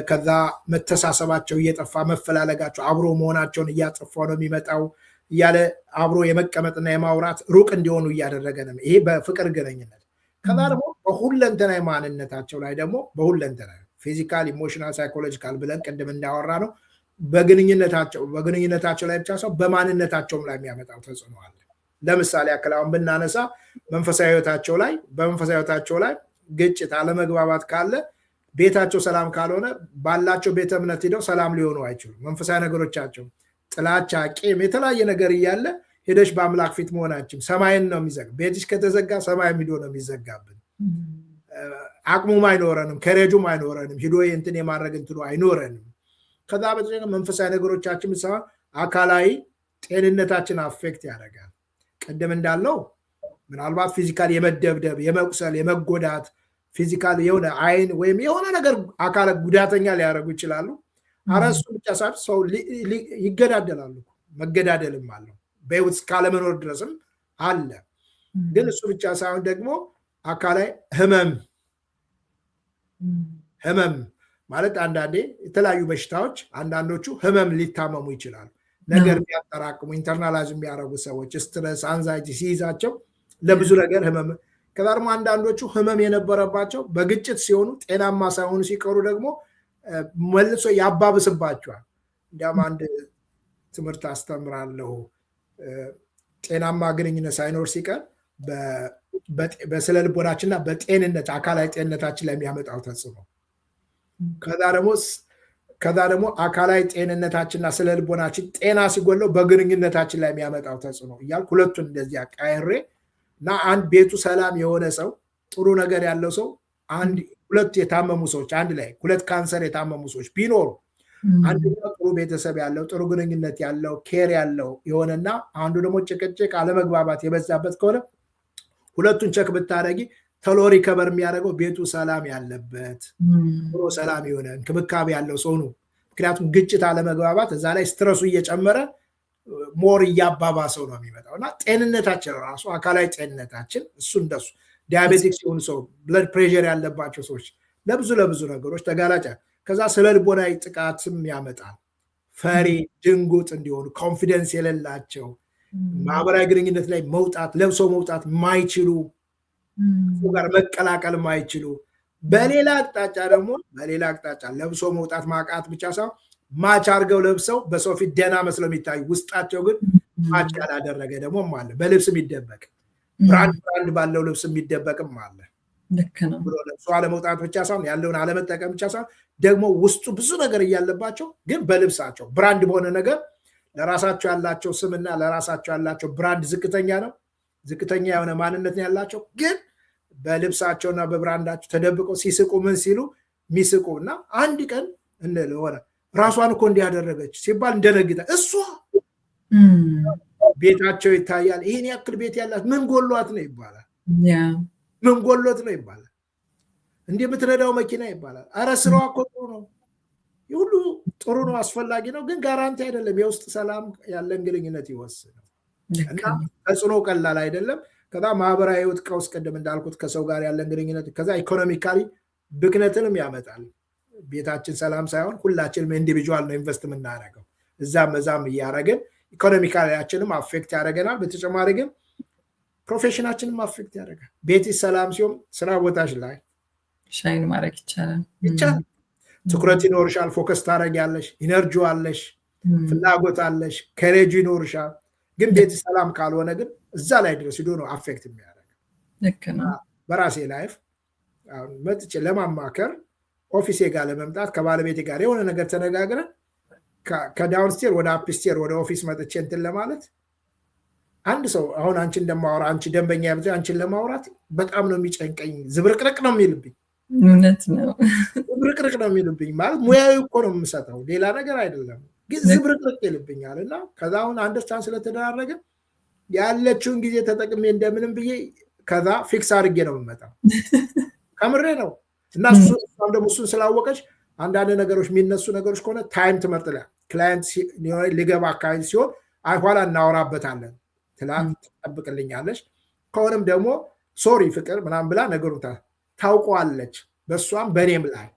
ከዛ መተሳሰባቸው እየጠፋ መፈላለጋቸው አብሮ መሆናቸውን እያጠፋው ነው የሚመጣው ያለ አብሮ የመቀመጥና የማውራት ሩቅ እንዲሆኑ እያደረገ ነው ይሄ በፍቅር ግንኙነት ከዛ ደግሞ በሁለንተናዊ ማንነታቸው ላይ ደግሞ በሁለንተናዊ ፊዚካል ኢሞሽናል ሳይኮሎጂካል ብለን ቅድም እንዳወራ ነው በግንኙነታቸው ላይ ብቻ ሰው በማንነታቸውም ላይ የሚያመጣው ተጽዕኖ አለ ለምሳሌ አከላውን ብናነሳ በመንፈሳዊ ህይወታቸው ላይ ግጭት አለመግባባት ካለ ቤታቸው ሰላም ካልሆነ ባላቸው ቤተ እምነት ሄደው ሰላም ሊሆኑ አይችሉም መንፈሳዊ ነገሮቻቸው ጥላቻ ቂም የተለያየ ነገር እያለ ሄደሽ በአምላክ ፊት መሆናችን ሰማይን ነው የሚዘጋ ቤትሽ ከተዘጋ ሰማይ ሚዶ ነው የሚዘጋብን አቅሙም አይኖረንም ከሬጁም አይኖረንም ሂዶ እንትን የማድረግ እንትኑ አይኖረንም ከዛ በተጨማሪ መንፈሳዊ ነገሮቻችን ምሳሌ አካላዊ ጤንነታችን አፌክት ያደርጋል ቀደም እንዳለው ምናልባት ፊዚካል የመደብደብ የመቁሰል የመጎዳት ፊዚካል የሆነ አይን ወይም የሆነ ነገር አካለ ጉዳተኛ ሊያደርጉ ይችላሉ አራሱ ብቻ ሳይሆን ሰው ይገዳደላሉ መገዳደልም አለው በህይወት ካለመኖር ድረስም አለ ግን እሱ ብቻ ሳይሆን ደግሞ አካላዊ ህመም ማለት አንዳንዴ የተለያዩ በሽታዎች አንዳንዶቹ ህመም ሊታመሙ ይችላሉ ነገር የሚያጠራቅሙ ኢንተርናላይዝ የሚያደርጉ ሰዎች ስትረስ አንዛይቲ ሲይዛቸው ለብዙ ነገር ህመም ከዛ ደግሞ አንዳንዶቹ ህመም የነበረባቸው በግጭት ሲሆኑ ጤናማ ሳይሆኑ ሲቀሩ ደግሞ መልሶ ያባብስባቸዋል እንዲያም አንድ ትምህርት አስተምራለሁ ጤናማ ግንኙነት ሳይኖር ሲቀር በስለልቦናችንና በጤንነት አካላዊ ጤንነታችን ላይ የሚያመጣው ተጽዕኖ ከዛ ደግሞ አካላዊ ጤንነታችንና ስለልቦናችን ጤና ሲጎለው በግንኙነታችን ላይ የሚያመጣው ተጽዕኖ እያልኩ ሁለቱን እንደዚህ አቃይሬ እና አንድ ቤቱ ሰላም የሆነ ሰው ጥሩ ነገር ያለው ሰው ሁለት የታመሙ ሰዎች አንድ ላይ ሁለት ካንሰር የታመሙ ሰዎች ቢኖሩ አንደኛው ጥሩ ቤተሰብ ያለው ጥሩ ግንኙነት ያለው ኬር ያለው የሆነና አንዱ ደግሞ ጭቅጭቅ አለመግባባት የበዛበት ከሆነ ሁለቱን ቸክ ብታረጊ ተሎሪ ከበር የሚያደርገው ቤቱ ሰላም ያለበት ጥሩ ሰላም የሆነ እንክብካቤ ያለው ሰው ነው ምክንያቱም ግጭት አለመግባባት እዛ ላይ ስትረሱ እየጨመረ ሞር እያባባሰው ነው የሚመጣውና ጤንነታችን ራሱ አካላዊ ጤንነታችን እሱ እንደሱ ዲያቤቲክ ሲሆን ሰው ብለድ ፕሬሸር ያለባቸው ሰዎች ለብዙ ነገሮች ተጋላጭ ከዛ ስለልቦናዊ ጥቃትም ያመጣል ፈሪ ድንጉጥ እንዲሆኑ ኮንፊደንስ የሌላቸው ማህበራዊ ግንኙነት ላይ ለብሶ መውጣት ማይችሉ ጋር መቀላቀል ማይችሉ በሌላ አቅጣጫ ለብሶ መውጣት ማቃት ብቻ ሳይሆን ማች አርገው ለብሰው በሰው ፊት ደና መስለው የሚታዩ ውስጣቸው ግን ማች ያላደረገ ደግሞ አለ በልብስ የሚደበቅ ብራንድ ባለው ልብስ የሚደበቅም አለ ልክ ነው ብሎ ለብሶ አለመውጣት ብቻ ሳይሆን ያለውን አለመጠቀም ብቻ ሳይሆን ደግሞ ውስጡ ብዙ ነገር እያለባቸው ግን በልብሳቸው ብራንድ በሆነ ነገር ለራሳቸው ያላቸው ስምና ለራሳቸው ያላቸው ብራንድ ዝቅተኛ የሆነ ማንነት ያላቸው ግን በልብሳቸውና በብራንዳቸው ተደብቀው ሲስቁ ምን ሲሉ ሚስቁና አንድ ቀን እንደሆነ ራሷን እኮ እንዲያደረገች ሲባል እንደነግጣ እሷ ቤታቸው ይታያል። ይሄን ያክል ቤት ያላት ምን ጎሏት ነው ይባላል። ምን ጎሎት ነው ይባላል። እንደምትነዳው መኪና ይባላል። አረ ስራዋ እኮ ጥሩ ነው፣ ሁሉ ጥሩ ነው፣ አስፈላጊ ነው፣ ግን ጋራንቲ አይደለም። የውስጥ ሰላም ያለን ግንኙነት ይወስነው እና ተጽዕኖ ቀላል አይደለም። ከዛ ማህበራዊ ህይወት ቀውስ፣ ቅድም እንዳልኩት ከሰው ጋር ያለን ግንኙነት፣ ከዛ ኢኮኖሚካሊ ብክነትንም ያመጣል። ቤታችን ሰላም ሳይሆን ሁላችንም ኢንዲቪጁዋል ነው ኢንቨስት የምናደርገው እዛም እዛም እያደረግን ኢኮኖሚካሊያችንም አፌክት ያደርገናል። በተጨማሪ ግን ፕሮፌሽናችንም አፌክት ያደርጋል። ቤት ሰላም ሲሆን ስራ ቦታሽ ላይ ሻይን ማድረግ ይቻላል። ትኩረት ይኖርሻል፣ ፎከስ ታደርጊያለሽ፣ ኢነርጂ አለሽ፣ ፍላጎት አለሽ፣ ከሬጅ ይኖርሻል። ግን ቤት ሰላም ካልሆነ ግን እዛ ላይ ድረስ ሄዶ ነው አፌክት የሚያደርግ። ልክ ነው። በራሴ ላይፍ መጥቼ ለማማከር ኦፊሴ ጋር ለመምጣት ከባለቤቴ ጋር የሆነ ነገር ተነጋግረን ከዳውንስቴር ወደ አፕስቴር ወደ ኦፊስ መጥቼ እንትን ለማለት አንድ ሰው አሁን አንቺ እንደማወራ አንቺ ደንበኛ ያብዘ አንቺን ለማውራት በጣም ነው የሚጨንቀኝ። ዝብርቅርቅ ነው የሚልብኝ። እውነት ነው። ዝብርቅርቅ ነው የሚልብኝ። ማለት ሙያዊ እኮ ነው የምሰጠው ሌላ ነገር አይደለም፣ ግን ዝብርቅርቅ ይልብኛል። እና ከዛ አሁን አንደርስታንድ ስለተደራረገ ያለችውን ጊዜ ተጠቅሜ እንደምንም ብዬ ከዛ ፊክስ አድርጌ ነው የምመጣው። ከምሬ ነው። እና እሷም ደግሞ እሱን ስላወቀች አንዳንድ ነገሮች የሚነሱ ነገሮች ከሆነ ታይም ትመርጥላል። ክላይንት ሊገባ አካባቢ ሲሆን አይ ኋላ እናወራበታለን ትላት ትጠብቅልኛለች። ከሆነም ደግሞ ሶሪ ፍቅር ምናምን ብላ ነገሩን ታውቀዋለች፣ በእሷም በእኔም ላይ።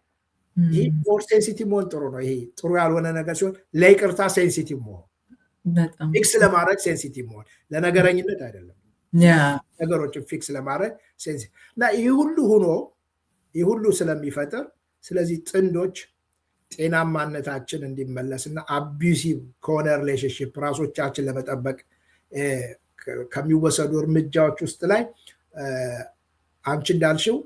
ይህ ሞር ሴንሲቲቭ መሆን ጥሩ ነው። ይሄ ጥሩ ያልሆነ ነገር ሲሆን ለይቅርታ ሴንሲቲቭ መሆን፣ ፊክስ ለማድረግ ሴንሲቲቭ መሆን፣ ለነገረኝነት አይደለም፣ ነገሮችን ፊክስ ለማድረግ ሴንሲቲቭ እና ይህ ሁሉ ሆኖ ይህ ሁሉ ስለሚፈጥር ስለዚህ ጥንዶች ጤናማነታችን እንዲመለስና አቢዩሲቭ ከሆነ ሪሌሽንሽፕ ራሶቻችን ለመጠበቅ ከሚወሰዱ እርምጃዎች ውስጥ ላይ አንቺ እንዳልሽው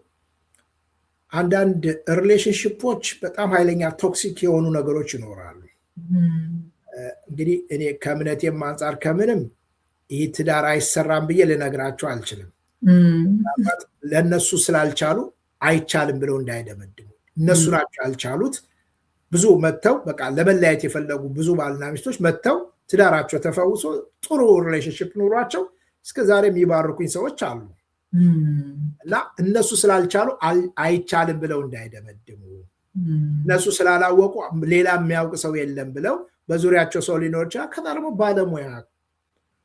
አንዳንድ ሪሌሽንሽፖች በጣም ኃይለኛ ቶክሲክ የሆኑ ነገሮች ይኖራሉ። እንግዲህ እኔ ከእምነቴም አንጻር ከምንም ይህ ትዳር አይሰራም ብዬ ልነግራቸው አልችልም። ለእነሱ ስላልቻሉ አይቻልም ብለው እንዳይደመድሙ። እነሱ ናቸው ያልቻሉት። ብዙ መጥተው በቃ ለመለያየት የፈለጉ ብዙ ባልና ሚስቶች መጥተው ትዳራቸው ተፈውሶ ጥሩ ሪሌሽንሽፕ ኑሯቸው እስከ ዛሬ የሚባርኩኝ ሰዎች አሉ። እና እነሱ ስላልቻሉ አይቻልም ብለው እንዳይደመድሙ፣ እነሱ ስላላወቁ ሌላ የሚያውቅ ሰው የለም ብለው በዙሪያቸው ሰው ሊኖር ይችላል። ከዛ ደግሞ ባለሙያ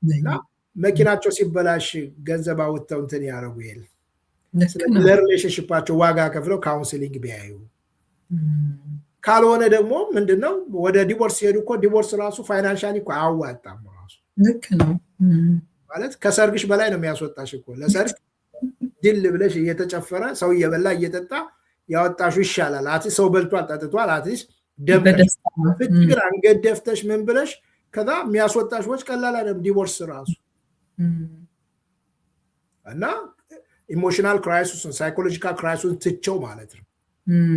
እና መኪናቸው ሲበላሽ ገንዘብ አውጥተው እንትን ያደረጉ የለም። ለሪሌሽንሽፓቸው ዋጋ ከፍለው ካውንስሊንግ ቢያዩ፣ ካልሆነ ደግሞ ምንድነው ወደ ዲቮርስ ሲሄዱ እኮ ዲቮርስ ራሱ ፋይናንሻሊ እኮ አያዋጣም። ራሱ ልክ ነው ማለት ከሰርግሽ በላይ ነው የሚያስወጣሽ እኮ። ለሰርግ ድል ብለሽ እየተጨፈረ ሰው እየበላ እየጠጣ ያወጣሹ ይሻላል። አትሊስት ሰው በልቷል ጠጥቷል፣ አትሊስት ግን አንገት ደፍተሽ ምን ብለሽ ከዛ የሚያስወጣሽ ወጭ ቀላል አይደለም ዲቮርስ ራሱ። እና ኢሞሽናል ክራይሲስን ሳይኮሎጂካል ክራይሲስን ትቸው ማለት ነው።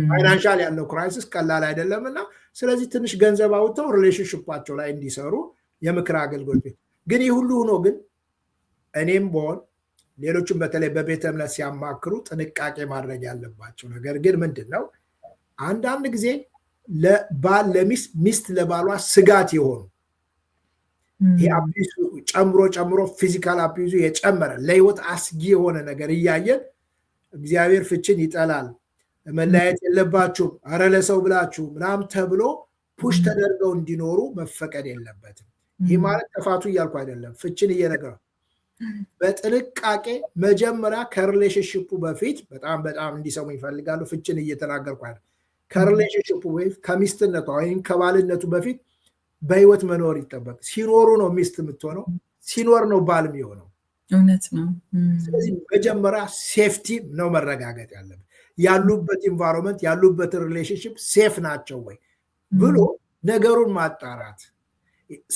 ፋይናንሻል ያለው ክራይሲስ ቀላል አይደለም። እና ስለዚህ ትንሽ ገንዘብ አውጥተው ሪሌሽንሽፓቸው ላይ እንዲሰሩ የምክር አገልግሎት። ግን ይህ ሁሉ ሆኖ ግን እኔም በሆን ሌሎችም በተለይ በቤተ እምነት ሲያማክሩ ጥንቃቄ ማድረግ ያለባቸው ነገር ግን ምንድን ነው? አንዳንድ ጊዜ ለባል ለሚስት፣ ሚስት ለባሏ ስጋት የሆኑ አቢዩዝ ጨምሮ ፊዚካል አቢዩዝ የጨመረ ለህይወት አስጊ የሆነ ነገር እያየን እግዚአብሔር ፍችን ይጠላል፣ መለያየት የለባችሁም፣ አረ ለሰው ብላችሁ ምናምን ተብሎ ፑሽ ተደርገው እንዲኖሩ መፈቀድ የለበትም። ይህ ማለት ጥፋቱ እያልኩ አይደለም፣ ፍችን እየነገረ በጥንቃቄ መጀመሪያ ከሪሌሽንሽፑ በፊት በጣም እንዲሰሙ ይፈልጋሉ። ፍችን እየተናገርኩ አይደለም። ከሪሌሽንሽፑ በፊት ከሚስትነቷ ወይም ከባልነቱ በፊት በህይወት መኖር ይጠበቅ። ሲኖሩ ነው ሚስት የምትሆነው፣ ሲኖር ነው ባል የሚሆነው። እውነት ነው። ስለዚህ መጀመሪያ ሴፍቲ ነው መረጋገጥ ያለበት። ያሉበት ኢንቫይሮንመንት ያሉበት ሪሌሽንሽፕ ሴፍ ናቸው ወይ ብሎ ነገሩን ማጣራት።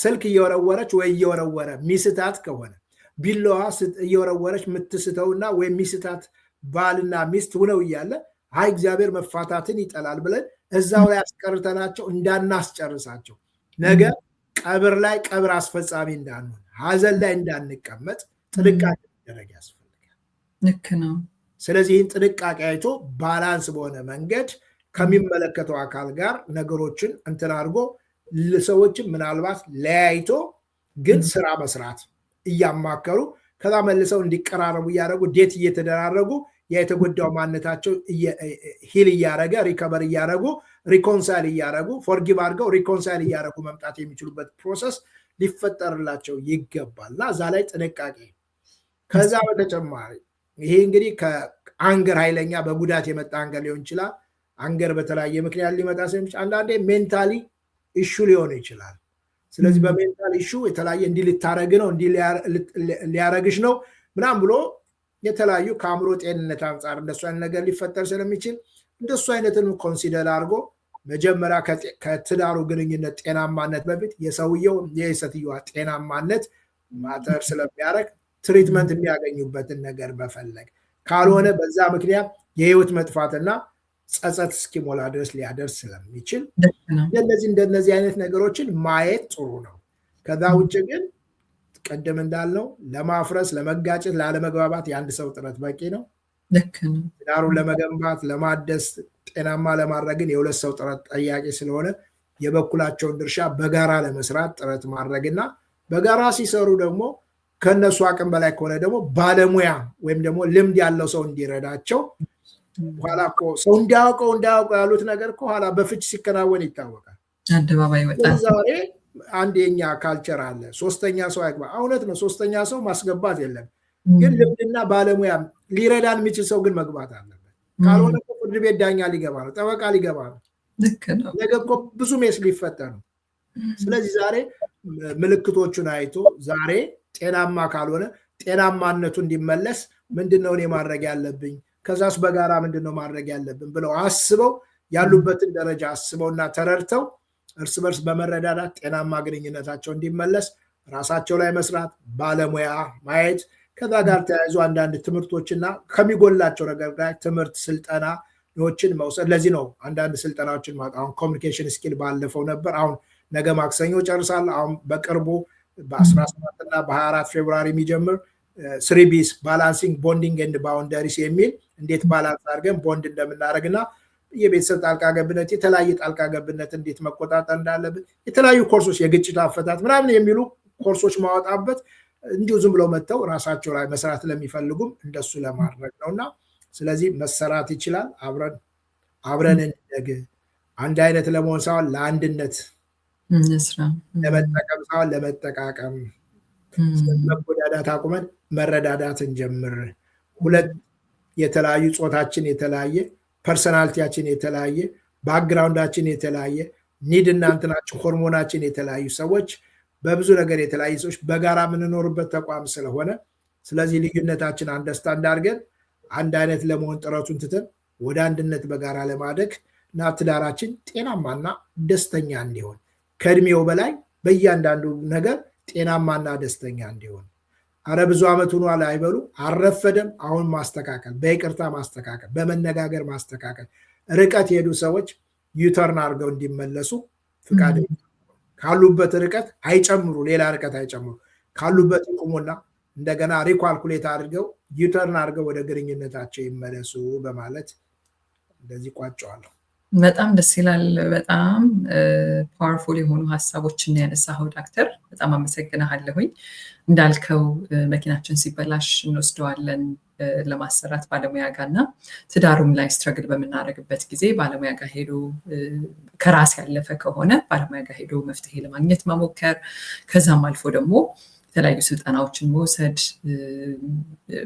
ስልክ እየወረወረች ወይ እየወረወረ ሚስታት ከሆነ ቢላዋ እየወረወረች የምትስተውና ወይ ሚስታት ባልና ሚስት ሁነው እያለ አይ እግዚአብሔር መፋታትን ይጠላል ብለን እዛው ላይ አስቀርተናቸው እንዳናስጨርሳቸው ነገ ቀብር ላይ ቀብር አስፈጻሚ እንዳንሆን ሀዘን ላይ እንዳንቀመጥ ጥንቃቄ ማድረግ ያስፈልጋል። ልክ ነው። ስለዚህ ይህን ጥንቃቄ አይቶ ባላንስ በሆነ መንገድ ከሚመለከተው አካል ጋር ነገሮችን እንትን አድርጎ ሰዎችን ምናልባት ለያይቶ ግን ስራ መስራት እያማከሩ ከዛ መልሰው እንዲቀራረቡ እያደረጉ ዴት እየተደራረጉ ያ የተጎዳው ማንነታቸው ሂል እያደረገ ሪከቨር እያደረጉ ሪኮንሳይል እያደረጉ ፎርጊቭ አድርገው ሪኮንሳይል እያደረጉ መምጣት የሚችሉበት ፕሮሰስ ሊፈጠርላቸው ይገባል እና እዛ ላይ ጥንቃቄ። ከዛ በተጨማሪ ይሄ እንግዲህ ከአንገር ኃይለኛ በጉዳት የመጣ አንገር ሊሆን ይችላል። አንገር በተለያየ ምክንያት ሊመጣ ስለሚችል አንዳንዴ ሜንታሊ ኢሹ ሊሆን ይችላል። ስለዚህ በሜንታል ኢሹ የተለያየ እንዲህ ልታረግ ነው እንዲህ ሊያረግሽ ነው ምናምን ብሎ የተለያዩ ከአእምሮ ጤንነት አንጻር እንደሱ አይነት ነገር ሊፈጠር ስለሚችል እንደሱ አይነትን ኮንሲደር አድርጎ መጀመሪያ ከትዳሩ ግንኙነት ጤናማነት በፊት የሰውየው የሴትየዋ ጤናማነት ማተር ስለሚያደርግ ትሪትመንት የሚያገኙበትን ነገር መፈለግ፣ ካልሆነ በዛ ምክንያት የህይወት መጥፋትና ጸጸት እስኪሞላ ድረስ ሊያደርስ ስለሚችል እንደነዚህ አይነት ነገሮችን ማየት ጥሩ ነው። ከዛ ውጭ ግን ቀደም እንዳልነው ለማፍረስ፣ ለመጋጨት፣ ላለመግባባት የአንድ ሰው ጥረት በቂ ነው። ትዳሩን ለመገንባት፣ ለማደስ፣ ጤናማ ለማድረግ ግን የሁለት ሰው ጥረት ጠያቂ ስለሆነ የበኩላቸውን ድርሻ በጋራ ለመስራት ጥረት ማድረግና በጋራ ሲሰሩ ደግሞ ከነሱ አቅም በላይ ከሆነ ደግሞ ባለሙያ ወይም ደግሞ ልምድ ያለው ሰው እንዲረዳቸው ኋላ እኮ ሰው እንዲያውቀው ያሉት ነገር እኮ ኋላ በፍች ሲከናወን ይታወቃል፣ አደባባይ ይወጣል። ዛሬ አንድ የኛ ካልቸር አለ፣ ሶስተኛ ሰው አይግባ። እውነት ነው፣ ሶስተኛ ሰው ማስገባት የለም፣ ግን ልምድና ባለሙያ ሊረዳን የሚችል ሰው ግን መግባት አለበት። ካልሆነ ፍርድ ቤት ዳኛ ሊገባ ነው፣ ጠበቃ ሊገባ ነው፣ ነገ እኮ ብዙ ሜስ ሊፈጠር ነው። ስለዚህ ዛሬ ምልክቶቹን አይቶ ዛሬ ጤናማ ካልሆነ ጤናማነቱ እንዲመለስ ምንድነው እኔ ማድረግ ያለብኝ፣ ከዛስ በጋራ ምንድነው ማድረግ ያለብን ብለው አስበው ያሉበትን ደረጃ አስበውና ተረድተው እርስ በርስ በመረዳዳት ጤናማ ግንኙነታቸው እንዲመለስ ራሳቸው ላይ መስራት፣ ባለሙያ ማየት፣ ከዛ ጋር ተያይዞ አንዳንድ ትምህርቶችና ከሚጎላቸው ነገር ጋር ትምህርት ስልጠናዎችን መውሰድ። ለዚህ ነው አንዳንድ ስልጠናዎችን አሁን ኮሚኒኬሽን ስኪል ባለፈው ነበር፣ አሁን ነገ ማክሰኞ ጨርሳል። አሁን በቅርቡ በ17 እና በ24 ፌብሩዋሪ የሚጀምር 3B's ባላንሲንግ ቦንዲንግ ኤንድ ባውንደሪስ የሚል እንዴት ባላንስ አድርገን ቦንድ እንደምናደርግና የቤተሰብ ጣልቃ ገብነት፣ የተለያየ ጣልቃ ገብነት እንዴት መቆጣጠር እንዳለብን፣ የተለያዩ ኮርሶች፣ የግጭት አፈታት ምናምን የሚሉ ኮርሶች ማወጣበት እንዲሁ ዝም ብለው መጥተው ራሳቸው ላይ መስራት ለሚፈልጉም እንደሱ ለማድረግ ነውና ስለዚህ መሰራት ይችላል። አብረን እንደግ፣ አንድ አይነት ለመሆን ሳይሆን ለአንድነት ለመጠቀም ሳይሆን ለመጠቃቀም፣ መጎዳዳት አቁመን መረዳዳት እንጀምር። ሁለት የተለያዩ ጾታችን የተለያየ፣ ፐርሰናሊቲያችን የተለያየ፣ ባክግራውንዳችን የተለያየ፣ ኒድ እናንትናችን ሆርሞናችን የተለያዩ ሰዎች፣ በብዙ ነገር የተለያዩ ሰዎች በጋራ የምንኖርበት ተቋም ስለሆነ ስለዚህ ልዩነታችን አንደርስታንድ አድርገን አንድ አይነት ለመሆን ጥረቱን ትተን ወደ አንድነት በጋራ ለማደግ እና ትዳራችን ጤናማና ደስተኛ እንዲሆን ከእድሜው በላይ በእያንዳንዱ ነገር ጤናማና ደስተኛ እንዲሆን። አረ ብዙ ዓመት ሆኗል አይበሉ፣ አልረፈደም። አሁን ማስተካከል፣ በይቅርታ ማስተካከል፣ በመነጋገር ማስተካከል። ርቀት የሄዱ ሰዎች ዩተርን አድርገው እንዲመለሱ ፍቃድ ካሉበት ርቀት አይጨምሩ፣ ሌላ ርቀት አይጨምሩ፣ ካሉበት ይቁሙና እንደገና ሪኳልኩሌት አድርገው ዩተርን አድርገው ወደ ግንኙነታቸው ይመለሱ በማለት እንደዚህ ቋጨዋለሁ። በጣም ደስ ይላል። በጣም ፓወርፉል የሆኑ ሀሳቦችን ያነሳኸው ዶክተር፣ በጣም አመሰግናለሁኝ። እንዳልከው መኪናችን ሲበላሽ እንወስደዋለን ለማሰራት ባለሙያ ጋር እና ትዳሩም ላይ ስትረግል በምናደርግበት ጊዜ ባለሙያ ጋር ሄዶ ከራስ ያለፈ ከሆነ ባለሙያ ጋር ሄዶ መፍትሄ ለማግኘት መሞከር፣ ከዛም አልፎ ደግሞ የተለያዩ ስልጠናዎችን መውሰድ፣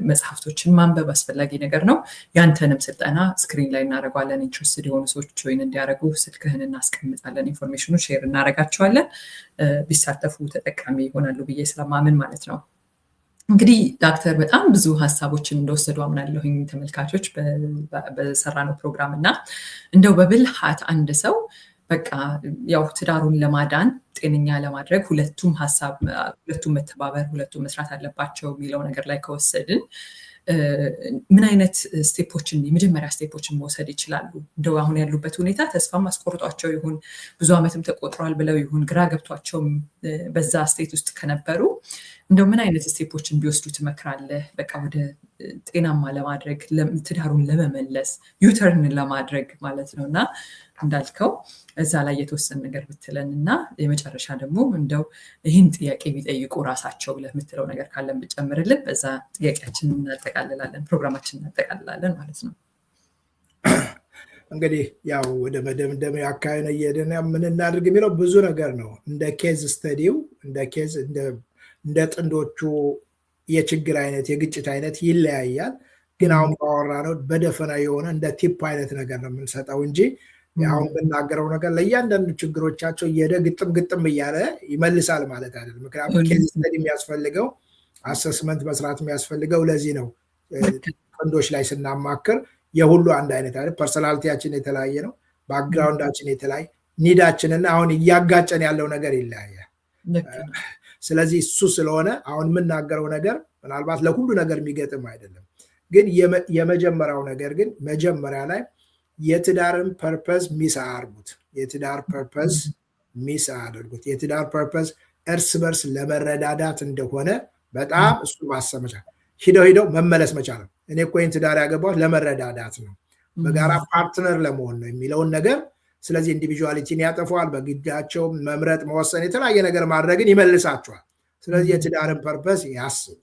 መጽሐፍቶችን ማንበብ አስፈላጊ ነገር ነው። ያንተንም ስልጠና ስክሪን ላይ እናደርገዋለን። ኢንትረስትድ የሆኑ ሰዎች ጆይን እንዲያደርጉ ስልክህን እናስቀምጣለን፣ ኢንፎርሜሽኑ ሼር እናደርጋቸዋለን። ቢሳተፉ ተጠቃሚ ይሆናሉ ብዬ ስለማምን ማለት ነው። እንግዲህ ዶክተር በጣም ብዙ ሀሳቦችን እንደወሰዱ አምናለሁኝ ተመልካቾች በሰራነው ፕሮግራም እና እንደው በብልሃት አንድ ሰው በቃ ያው ትዳሩን ለማዳን ጤነኛ ለማድረግ ሁለቱም መተባበር፣ ሁለቱም መስራት አለባቸው የሚለው ነገር ላይ ከወሰድን ምን አይነት ስቴፖችን የመጀመሪያ ስቴፖችን መውሰድ ይችላሉ? እንደው አሁን ያሉበት ሁኔታ ተስፋ ማስቆርጧቸው ይሁን ብዙ ዓመትም ተቆጥሯል ብለው ይሁን ግራ ገብቷቸው በዛ ስቴት ውስጥ ከነበሩ እንደው ምን አይነት ስቴፖችን ቢወስዱ ትመክራለህ? በቃ ወደ ጤናማ ለማድረግ ትዳሩን ለመመለስ ዩተርን ለማድረግ ማለት ነውና እንዳልከው እዛ ላይ የተወሰነ ነገር ብትለን እና የመጨረሻ ደግሞ እንደው ይህን ጥያቄ ቢጠይቁ ራሳቸው ብለህ የምትለው ነገር ካለን ብጨምርልን በዛ ጥያቄያችንን እናጠቃልላለን፣ ፕሮግራማችንን እናጠቃልላለን ማለት ነው። እንግዲህ ያው ወደ መደምደሚያ አካባቢ ነው እየሄድን ምን እናድርግ የሚለው ብዙ ነገር ነው። እንደ ኬዝ ስተዲው እንደ ጥንዶቹ የችግር አይነት የግጭት አይነት ይለያያል። ግን አሁን ባወራ ነው በደፈና የሆነ እንደ ቲፕ አይነት ነገር ነው የምንሰጠው እንጂ አሁን ብናገረው ነገር ለእያንዳንዱ ችግሮቻቸው እየሄደ ግጥም እያለ ይመልሳል ማለት አይደለም። ምክንያቱም ኬዝ ስተዲ የሚያስፈልገው አሰስመንት መስራት የሚያስፈልገው ለዚህ ነው። ጥንዶች ላይ ስናማክር የሁሉ አንድ አይነት አይደል፣ ፐርሰናሊቲያችን የተለያየ ነው፣ ባክግራውንዳችን የተለያየ ኒዳችንና አሁን እያጋጨን ያለው ነገር ይለያያል። ስለዚህ እሱ ስለሆነ አሁን የምናገረው ነገር ምናልባት ለሁሉ ነገር የሚገጥም አይደለም። ግን የመጀመሪያው ነገር ግን መጀመሪያ ላይ የትዳርን ፐርፐዝ ሚስ አያርጉት። የትዳር ፐርፐዝ ሚስ አያደርጉት። የትዳር ፐርፐዝ እርስ በርስ ለመረዳዳት እንደሆነ በጣም እሱ ማሰብ መቻል፣ ሂደው መመለስ መቻል። እኔ እኮ ይህን ትዳር ያገባሁት ለመረዳዳት ነው፣ በጋራ ፓርትነር ለመሆን ነው የሚለውን ነገር። ስለዚህ ኢንዲቪጁዋሊቲን ያጠፈዋል። በግዳቸው መምረጥ፣ መወሰን፣ የተለያየ ነገር ማድረግን ይመልሳቸዋል። ስለዚህ የትዳርን ፐርፐዝ ያስቡ።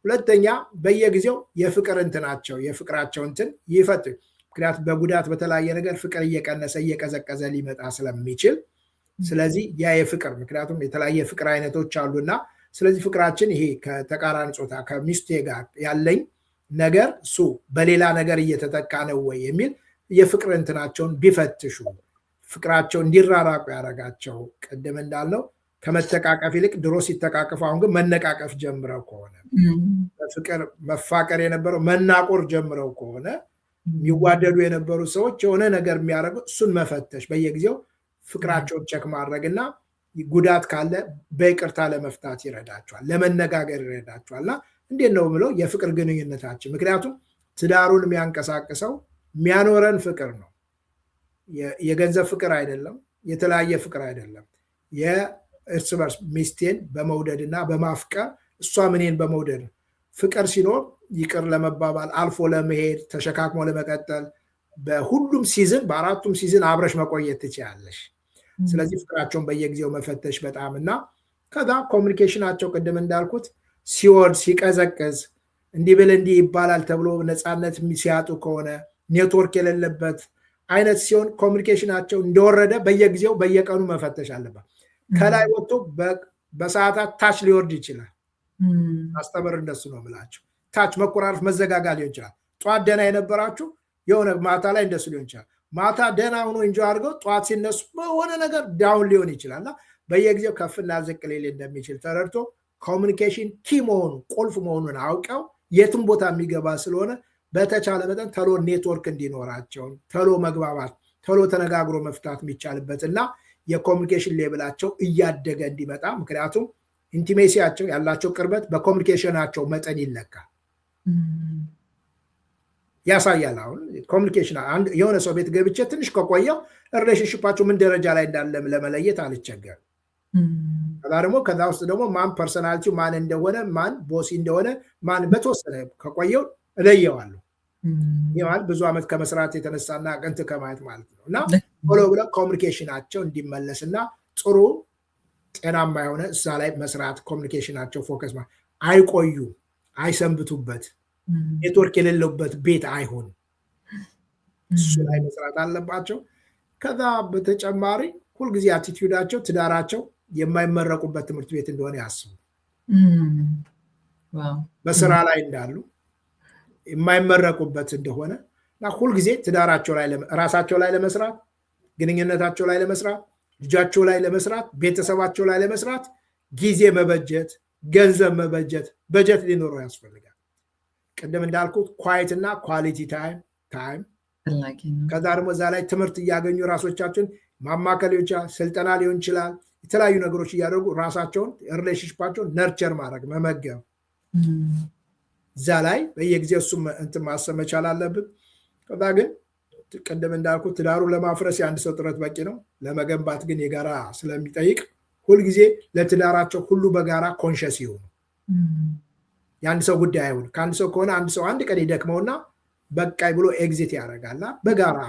ሁለተኛ በየጊዜው የፍቅር እንትናቸው የፍቅራቸው እንትን ይፈትሹ። ምክንያቱም በጉዳት በተለያየ ነገር ፍቅር እየቀነሰ እየቀዘቀዘ ሊመጣ ስለሚችል ስለዚህ ያ የፍቅር ምክንያቱም የተለያየ ፍቅር አይነቶች አሉና ስለዚህ ፍቅራችን ይሄ ከተቃራኒ ጾታ ከሚስቴ ጋር ያለኝ ነገር እሱ በሌላ ነገር እየተተካ ነው ወይ የሚል የፍቅር እንትናቸውን ቢፈትሹ ፍቅራቸው እንዲራራቁ ያደረጋቸው ቅድም እንዳለው ከመተቃቀፍ ይልቅ ድሮ ሲተቃቀፉ አሁን ግን መነቃቀፍ ጀምረው ከሆነ በፍቅር መፋቀር የነበረው መናቆር ጀምረው ከሆነ የሚዋደዱ የነበሩ ሰዎች የሆነ ነገር የሚያደርጉ እሱን መፈተሽ በየጊዜው ፍቅራቸውን ቸክ ማድረግና ጉዳት ካለ በይቅርታ ለመፍታት ይረዳቸዋል፣ ለመነጋገር ይረዳቸዋልና እንዴት ነው ብለው የፍቅር ግንኙነታችን ምክንያቱም ትዳሩን የሚያንቀሳቅሰው የሚያኖረን ፍቅር ነው። የገንዘብ ፍቅር አይደለም፣ የተለያየ ፍቅር አይደለም። የእርስ በርስ ሚስቴን በመውደድና በማፍቀር እሷ ምኔን በመውደድ ነው። ፍቅር ሲኖር ይቅር ለመባባል አልፎ ለመሄድ ተሸካክሞ ለመቀጠል በሁሉም ሲዝን በአራቱም ሲዝን አብረሽ መቆየት ትችላለሽ። ስለዚህ ፍቅራቸውን በየጊዜው መፈተሽ በጣም እና ከዛ ኮሚኒኬሽናቸው ቅድም እንዳልኩት ሲወርድ ሲቀዘቅዝ እንዲህ ብል እንዲህ ይባላል ተብሎ ነፃነት ሲያጡ ከሆነ ኔትወርክ የሌለበት አይነት ሲሆን ኮሚኒኬሽናቸው እንደወረደ በየጊዜው በየቀኑ መፈተሽ አለበት። ከላይ ወጥቶ በሰዓታት ታች ሊወርድ ይችላል። አስተምር እንደሱ ነው የምላቸው። ታች መቆራረፍ መዘጋጋ ሊሆን ይችላል። ጠዋት ደህና የነበራችሁ የሆነ ማታ ላይ እንደሱ ሊሆን ይችላል። ማታ ደህና ሆኖ እንጆ አድርገው ጠዋት ሲነሱ በሆነ ነገር ዳውን ሊሆን ይችላልና በየጊዜው ከፍና ዝቅ ሊል እንደሚችል ተረድቶ ኮሚኒኬሽን ኪ መሆኑ ቁልፍ መሆኑን አውቀው የትም ቦታ የሚገባ ስለሆነ በተቻለ መጠን ተሎ ኔትወርክ እንዲኖራቸው ተሎ መግባባት ተሎ ተነጋግሮ መፍታት የሚቻልበት እና የኮሚኒኬሽን ሌብላቸው እያደገ እንዲመጣ ምክንያቱም ኢንቲሜሲያቸው ያላቸው ቅርበት በኮሚኒኬሽናቸው መጠን ይለካል ያሳያል። አሁን ኮሚኒኬሽን የሆነ ሰው ቤት ገብቼ ትንሽ ከቆየው ሪሌሽንሺፓቸው ምን ደረጃ ላይ እንዳለ ለመለየት አልቸገርም። ከዛ ደግሞ ከዛ ውስጥ ደግሞ ማን ፐርሰናሊቲው ማን እንደሆነ ማን ቦሲ እንደሆነ ማን በተወሰነ ከቆየው እለየዋለሁ። ይህ ማለት ብዙ ዓመት ከመስራት የተነሳና ቀንት ከማየት ማለት ነው። እና ቶሎ ብለው ኮሚኒኬሽናቸው እንዲመለስና ጥሩ ጤናማ የሆነ እዛ ላይ መስራት ኮሚኒኬሽናቸው ፎከስ አይቆዩ አይሰንብቱበት ኔትወርክ የሌለበት ቤት አይሆን እሱ ላይ መስራት አለባቸው። ከዛ በተጨማሪ ሁልጊዜ አቲቲዩዳቸው ትዳራቸው የማይመረቁበት ትምህርት ቤት እንደሆነ ያስቡ። በስራ ላይ እንዳሉ የማይመረቁበት እንደሆነ እና ሁልጊዜ ትዳራቸው ላይ ራሳቸው ላይ ለመስራት ግንኙነታቸው ላይ ለመስራት ልጃቸው ላይ ለመስራት ቤተሰባቸው ላይ ለመስራት ጊዜ መበጀት ገንዘብ መበጀት በጀት ሊኖረው ያስፈልጋል። ቅድም እንዳልኩት ኳይት እና ኳሊቲ ታይም ከዛ ደግሞ እዛ ላይ ትምህርት እያገኙ ራሶቻቸውን ማማከል ሊሆን ይችላል፣ ስልጠና ሊሆን ይችላል። የተለያዩ ነገሮች እያደረጉ ራሳቸውን ሪሌሽንሽፓቸውን ነርቸር ማድረግ መመገብ እዛ ላይ በየጊዜው እሱም እንትን ማሰብ መቻል አለብን። ከዛ ግን ቅድም እንዳልኩት ትዳሩ ለማፍረስ የአንድ ሰው ጥረት በቂ ነው። ለመገንባት ግን የጋራ ስለሚጠይቅ ሁልጊዜ ለትዳራቸው ሁሉ በጋራ ኮንሸስ ይሆኑ። የአንድ ሰው ጉዳይ አይሆን። ከአንድ ሰው ከሆነ አንድ ሰው አንድ ቀን ይደክመውና በቃይ ብሎ ኤግዚት ያደርጋልና በጋራ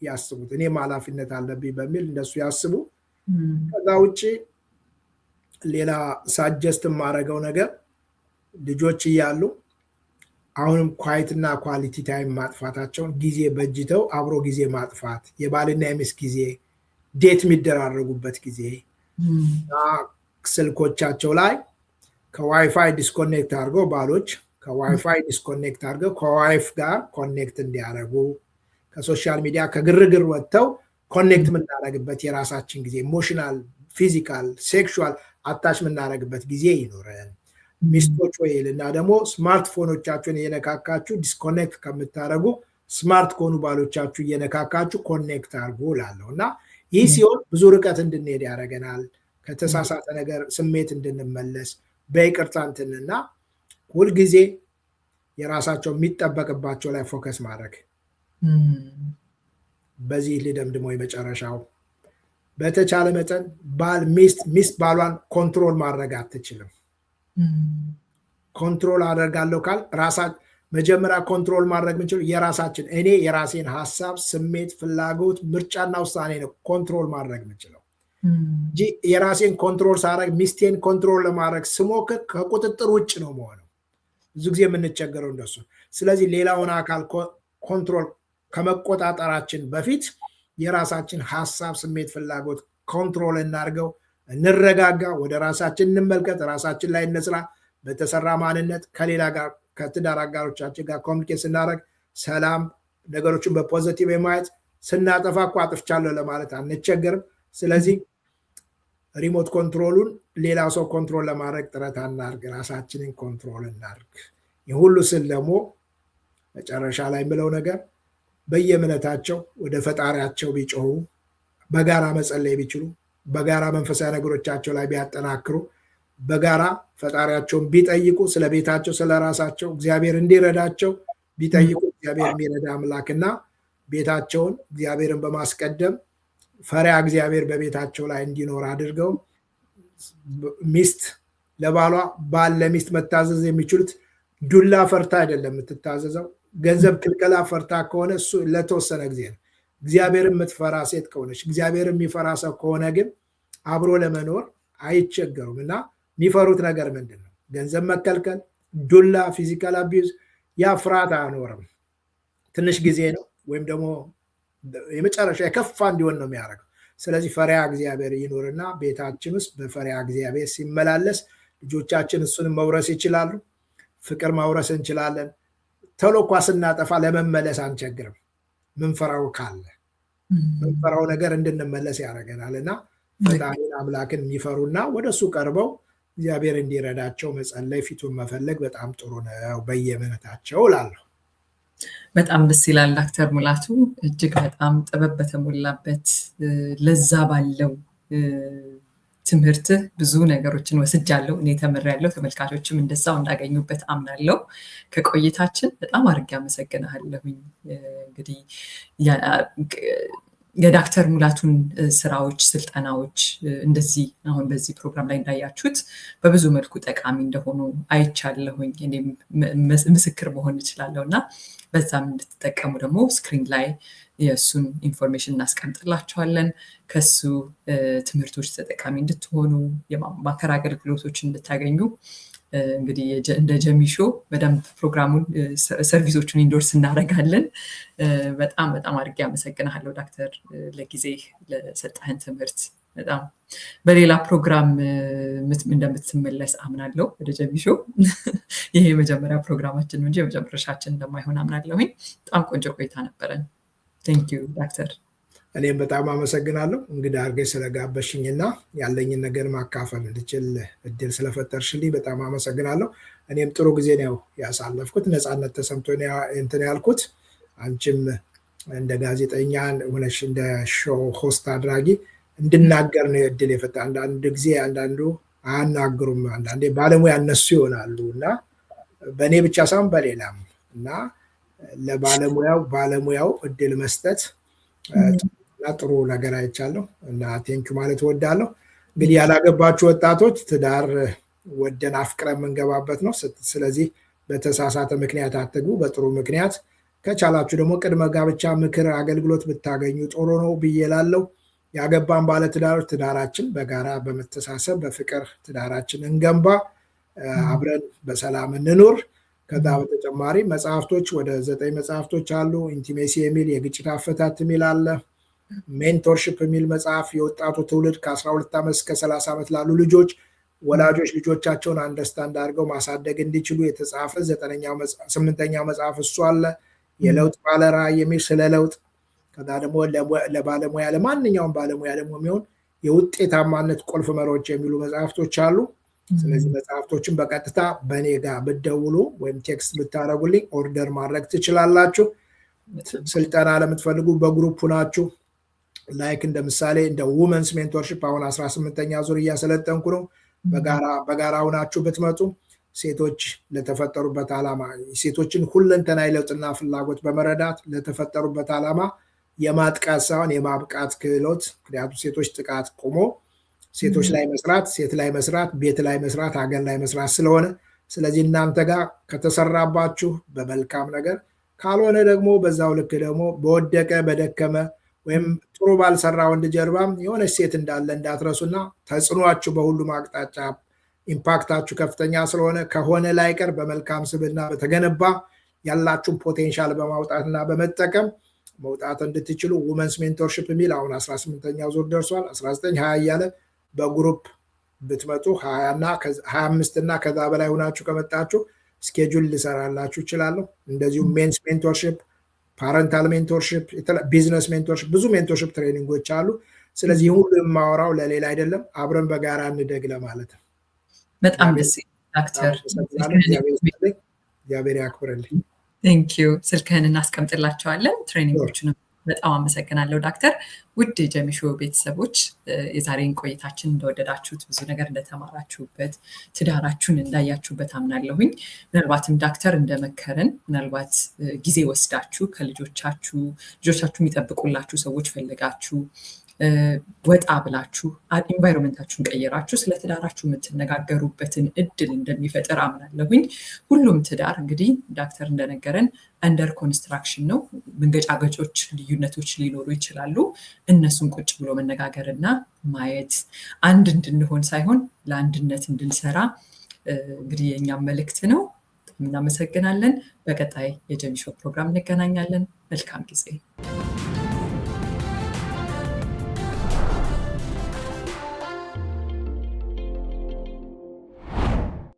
ያስቡት። እኔም ኃላፊነት አለብኝ በሚል እንደሱ ያስቡ። ከዛ ውጭ ሌላ ሳጀስት የማደርገው ነገር ልጆች እያሉ አሁንም ኳይትና ኳሊቲ ታይም ማጥፋታቸውን ጊዜ በጅተው አብሮ ጊዜ ማጥፋት፣ የባልና የሚስት ጊዜ፣ ዴት የሚደራረጉበት ጊዜ ስልኮቻቸው ላይ ከዋይፋይ ዲስኮኔክት አድርገው ባሎች ከዋይፋይ ዲስኮኔክት አድርገው ከዋይፍ ጋር ኮኔክት እንዲያደርጉ፣ ከሶሻል ሚዲያ ከግርግር ወጥተው ኮኔክት የምናደርግበት የራሳችን ጊዜ ኢሞሽናል፣ ፊዚካል፣ ሴክሹዋል አታች የምናደርግበት ጊዜ ይኖረን። ሚስቶች ወይልና ደግሞ ስማርትፎኖቻችሁን እየነካካችሁ ዲስኮኔክት ከምታደርጉ ስማርት ከሆኑ ባሎቻችሁ እየነካካችሁ ኮኔክት አድርጉ እላለሁ እና ይህ ሲሆን ብዙ ርቀት እንድንሄድ ያደርገናል። ከተሳሳተ ነገር ስሜት እንድንመለስ በይቅርታ እንትንና ሁልጊዜ የራሳቸው የሚጠበቅባቸው ላይ ፎከስ ማድረግ። በዚህ ልደምድሞ የመጨረሻው በተቻለ መጠን ባል ሚስት ባሏን ኮንትሮል ማድረግ አትችልም። ኮንትሮል አደርጋለሁ ካል መጀመሪያ ኮንትሮል ማድረግ የምንችለው የራሳችን እኔ የራሴን ሀሳብ፣ ስሜት፣ ፍላጎት፣ ምርጫና ውሳኔ ነው ኮንትሮል ማድረግ የምንችለው እንጂ የራሴን ኮንትሮል ሳደርግ ሚስቴን ኮንትሮል ለማድረግ ስሞክር ከቁጥጥር ውጭ ነው መሆነው። ብዙ ጊዜ የምንቸገረው እንደሱ። ስለዚህ ሌላውን አካል ኮንትሮል ከመቆጣጠራችን በፊት የራሳችን ሀሳብ፣ ስሜት፣ ፍላጎት ኮንትሮል እናድርገው፣ እንረጋጋ፣ ወደ ራሳችን እንመልከት፣ ራሳችን ላይ እንስራ። በተሰራ ማንነት ከሌላ ጋር ከትዳር አጋሮቻችን ጋር ኮሚኒኬት ስናደርግ ሰላም፣ ነገሮችን በፖዚቲቭ የማየት ስናጠፋ እኮ አጥፍቻለሁ ለማለት አንቸገርም። ስለዚህ ሪሞት ኮንትሮሉን ሌላ ሰው ኮንትሮል ለማድረግ ጥረት አናርግ፣ ራሳችንን ኮንትሮል እናርግ። የሁሉ ስል ደግሞ መጨረሻ ላይ የምለው ነገር በየእምነታቸው ወደ ፈጣሪያቸው ቢጮሁ፣ በጋራ መጸለይ ቢችሉ፣ በጋራ መንፈሳዊ ነገሮቻቸው ላይ ቢያጠናክሩ፣ በጋራ ፈጣሪያቸውን ቢጠይቁ፣ ስለ ቤታቸው ስለ ራሳቸው እግዚአብሔር እንዲረዳቸው ቢጠይቁ፣ እግዚአብሔር የሚረዳ አምላክና ቤታቸውን እግዚአብሔርን በማስቀደም ፈሪሃ እግዚአብሔር በቤታቸው ላይ እንዲኖር አድርገው ሚስት ለባሏ፣ ባል ለሚስት መታዘዝ የሚችሉት ዱላ ፈርታ አይደለም የምትታዘዘው። ገንዘብ ክልከላ ፈርታ ከሆነ እሱ ለተወሰነ ጊዜ ነው። እግዚአብሔርን የምትፈራ ሴት ከሆነች፣ እግዚአብሔርን የሚፈራ ሰው ከሆነ ግን አብሮ ለመኖር አይቸገሩም። እና የሚፈሩት ነገር ምንድን ነው? ገንዘብ መከልከል፣ ዱላ፣ ፊዚካል አቢዩዝ። ያ ፍርሃት አያኖርም። ትንሽ ጊዜ ነው ወይም ደግሞ የመጨረሻ የከፋ እንዲሆን ነው የሚያደርገው። ስለዚህ ፈሪሃ እግዚአብሔር ይኖርና ቤታችን ውስጥ በፈሪሃ እግዚአብሔር ሲመላለስ ልጆቻችን እሱንም መውረስ ይችላሉ። ፍቅር ማውረስ እንችላለን። ቶሎ እንኳ ስናጠፋ ለመመለስ አንቸግርም። ምንፈራው ካለ ምንፈራው ነገር እንድንመለስ ያደርገናል። እና ፈጣሪን አምላክን የሚፈሩና ወደሱ ቀርበው እግዚአብሔር እንዲረዳቸው መጸለይ፣ ፊቱን መፈለግ በጣም ጥሩ ነው በየእምነታቸው እላለሁ። በጣም ደስ ይላል ዶክተር ሙላቱ። እጅግ በጣም ጥበብ በተሞላበት ለዛ ባለው ትምህርትህ ብዙ ነገሮችን ወስጃለሁ፣ እኔ ተምሬያለሁ፣ ተመልካቾችም እንደዛው እንዳገኙበት አምናለሁ። ከቆይታችን በጣም አድርጌ አመሰግናለሁኝ። እንግዲህ የዶክተር ሙላቱን ስራዎች፣ ስልጠናዎች እንደዚህ አሁን በዚህ ፕሮግራም ላይ እንዳያችሁት በብዙ መልኩ ጠቃሚ እንደሆኑ አይቻለሁኝ። እኔም ምስክር መሆን እችላለሁ እና በዛም እንድትጠቀሙ ደግሞ ስክሪን ላይ የእሱን ኢንፎርሜሽን እናስቀምጥላቸዋለን። ከሱ ትምህርቶች ተጠቃሚ እንድትሆኑ፣ የማማከር አገልግሎቶች እንድታገኙ እንግዲህ እንደ ጀሚሾ በደንብ ፕሮግራሙን ሰርቪሶቹን ኢንዶርስ እናደርጋለን። በጣም በጣም አድርጌ አመሰግናለሁ ዶክተር ለጊዜ ለሰጠህን ትምህርት። በጣም በሌላ ፕሮግራም እንደምትመለስ አምናለሁ ወደ ጀሚሾ። ይሄ የመጀመሪያ ፕሮግራማችን ነው እንጂ የመጨረሻችን እንደማይሆን አምናለሁኝ። በጣም ቆንጆ ቆይታ ነበረን። ቴንክ ዩ ዶክተር። እኔም በጣም አመሰግናለሁ እንግዲህ አድርገሽ ስለጋበሽኝና ያለኝን ነገር ማካፈል እንድችል እድል ስለፈጠርሽልኝ በጣም አመሰግናለሁ። እኔም ጥሩ ጊዜ ነው ያሳለፍኩት፣ ነፃነት ተሰምቶ እንትን ያልኩት። አንቺም እንደ ጋዜጠኛ ሆነሽ እንደ ሾው ሆስት አድራጊ እንድናገር ነው እድል የፈጠ። አንዳንድ ጊዜ አንዳንዱ አያናግሩም፣ አንዳንዴ ባለሙያ እነሱ ይሆናሉ እና በእኔ ብቻ ሳይሆን በሌላም እና ባለሙያው እድል መስጠት ጥሩ ነገር አይቻለሁ እና ቴንኪው ማለት እወዳለሁ። እንግዲህ ያላገባችሁ ወጣቶች ትዳር ወደን አፍቅረን የምንገባበት ነው። ስለዚህ በተሳሳተ ምክንያት አትግቡ፣ በጥሩ ምክንያት ከቻላችሁ ደግሞ ቅድመ ጋብቻ ምክር አገልግሎት ብታገኙ ጥሩ ነው ብዬ እላለሁ። ያገባን ባለትዳሮች ትዳራችን በጋራ በመተሳሰብ በፍቅር ትዳራችን እንገንባ፣ አብረን በሰላም እንኑር። ከዛ በተጨማሪ መጽሐፍቶች ወደ 9 መጽሐፍቶች አሉ። ኢንቲሜሲ የሚል የግጭት አፈታት የሚል አለ። ሜንቶርሽፕ የሚል መጽሐፍ የወጣቱ ትውልድ ከ12 ዓመት እስከ 30 ዓመት ላሉ ልጆች ወላጆች ልጆቻቸውን አንደርስታንድ አድርገው ማሳደግ እንዲችሉ የተጻፈ 8ኛው መጽሐፍ እሱ አለ። የለውጥ ባለራዕይ የሚል ስለ ለውጥ። ከዛ ደግሞ ለባለሙያ ለማንኛውም ባለሙያ ደግሞ የሚሆን የውጤታማነት ቁልፍ መርሆች የሚሉ መጽሐፍቶች አሉ። ስለዚህ መጽሐፍቶችን በቀጥታ በእኔ ጋር ብትደውሉ ወይም ቴክስት ብታደርጉልኝ ኦርደር ማድረግ ትችላላችሁ። ስልጠና ለምትፈልጉ በግሩፕ ናችሁ ላይክ እንደ ምሳሌ እንደ ውመንስ ሜንቶርሺፕ አሁን 18ኛ ዙር እያሰለጠንኩ ነው። በጋራ ሆናችሁ ብትመጡ ሴቶች ለተፈጠሩበት ዓላማ ሴቶችን ሁለንተናዊ ለውጥና ፍላጎት በመረዳት ለተፈጠሩበት ዓላማ የማጥቃት ሳይሆን የማብቃት ክህሎት። ምክንያቱም ሴቶች ጥቃት ቆሞ ሴቶች ላይ መስራት፣ ሴት ላይ መስራት፣ ቤት ላይ መስራት፣ ሀገር ላይ መስራት ስለሆነ ስለዚህ እናንተ ጋር ከተሰራባችሁ በመልካም ነገር ካልሆነ ደግሞ በዛው ልክ ደግሞ በወደቀ በደከመ ወይም ጥሩ ባልሰራ ወንድ ጀርባም የሆነች ሴት እንዳለ እንዳትረሱና ተጽዕኖአችሁ በሁሉም አቅጣጫ ኢምፓክታችሁ ከፍተኛ ስለሆነ ከሆነ ላይቀር በመልካም ስብዕና በተገነባ ያላችሁን ፖቴንሻል በማውጣትና በመጠቀም መውጣት እንድትችሉ ውመንስ ሜንቶርሺፕ የሚል አሁን 18ኛው ዙር ደርሷል። 19 20 እያለ በግሩፕ ብትመጡ 25 እና ከዛ በላይ ሆናችሁ ከመጣችሁ ስኬጁል ልሰራላችሁ እችላለሁ። እንደዚሁም ሜንስ ሜንቶርሺፕ፣ ፓረንታል ሜንቶርሺፕ፣ ቢዝነስ ሜንቶርሺፕ፣ ብዙ ሜንቶርሺፕ ትሬኒንጎች አሉ። ስለዚህ ሁሉ የማወራው ለሌላ አይደለም፣ አብረን በጋራ እንደግ ለማለት ነው። በጣም ደስ ዶክተር፣ እግዚአብሔር ያክብርልኝ። ቴንኪዩ። ስልክህን እናስቀምጥላቸዋለን። ትሬኒንጎቹንም በጣም አመሰግናለሁ ዶክተር። ውድ የጀሚሾ ቤተሰቦች የዛሬን ቆይታችን እንደወደዳችሁት ብዙ ነገር እንደተማራችሁበት ትዳራችሁን እንዳያችሁበት አምናለሁኝ። ምናልባትም ዶክተር እንደመከረን ምናልባት ጊዜ ወስዳችሁ ከልጆቻችሁ የሚጠብቁላችሁ ሰዎች ፈልጋችሁ ወጣ ብላችሁ ኢንቫይሮንመንታችሁን ቀይራችሁ ስለ ትዳራችሁ የምትነጋገሩበትን እድል እንደሚፈጥር አምናለሁኝ። ሁሉም ትዳር እንግዲህ ዶክተር እንደነገረን አንደር ኮንስትራክሽን ነው። መንገጫገጮች፣ ልዩነቶች ሊኖሩ ይችላሉ። እነሱን ቁጭ ብሎ መነጋገርና ማየት አንድ እንድንሆን ሳይሆን ለአንድነት እንድንሰራ እንግዲህ የእኛም መልእክት ነው። እናመሰግናለን። በቀጣይ የጀሚሾ ፕሮግራም እንገናኛለን። መልካም ጊዜ።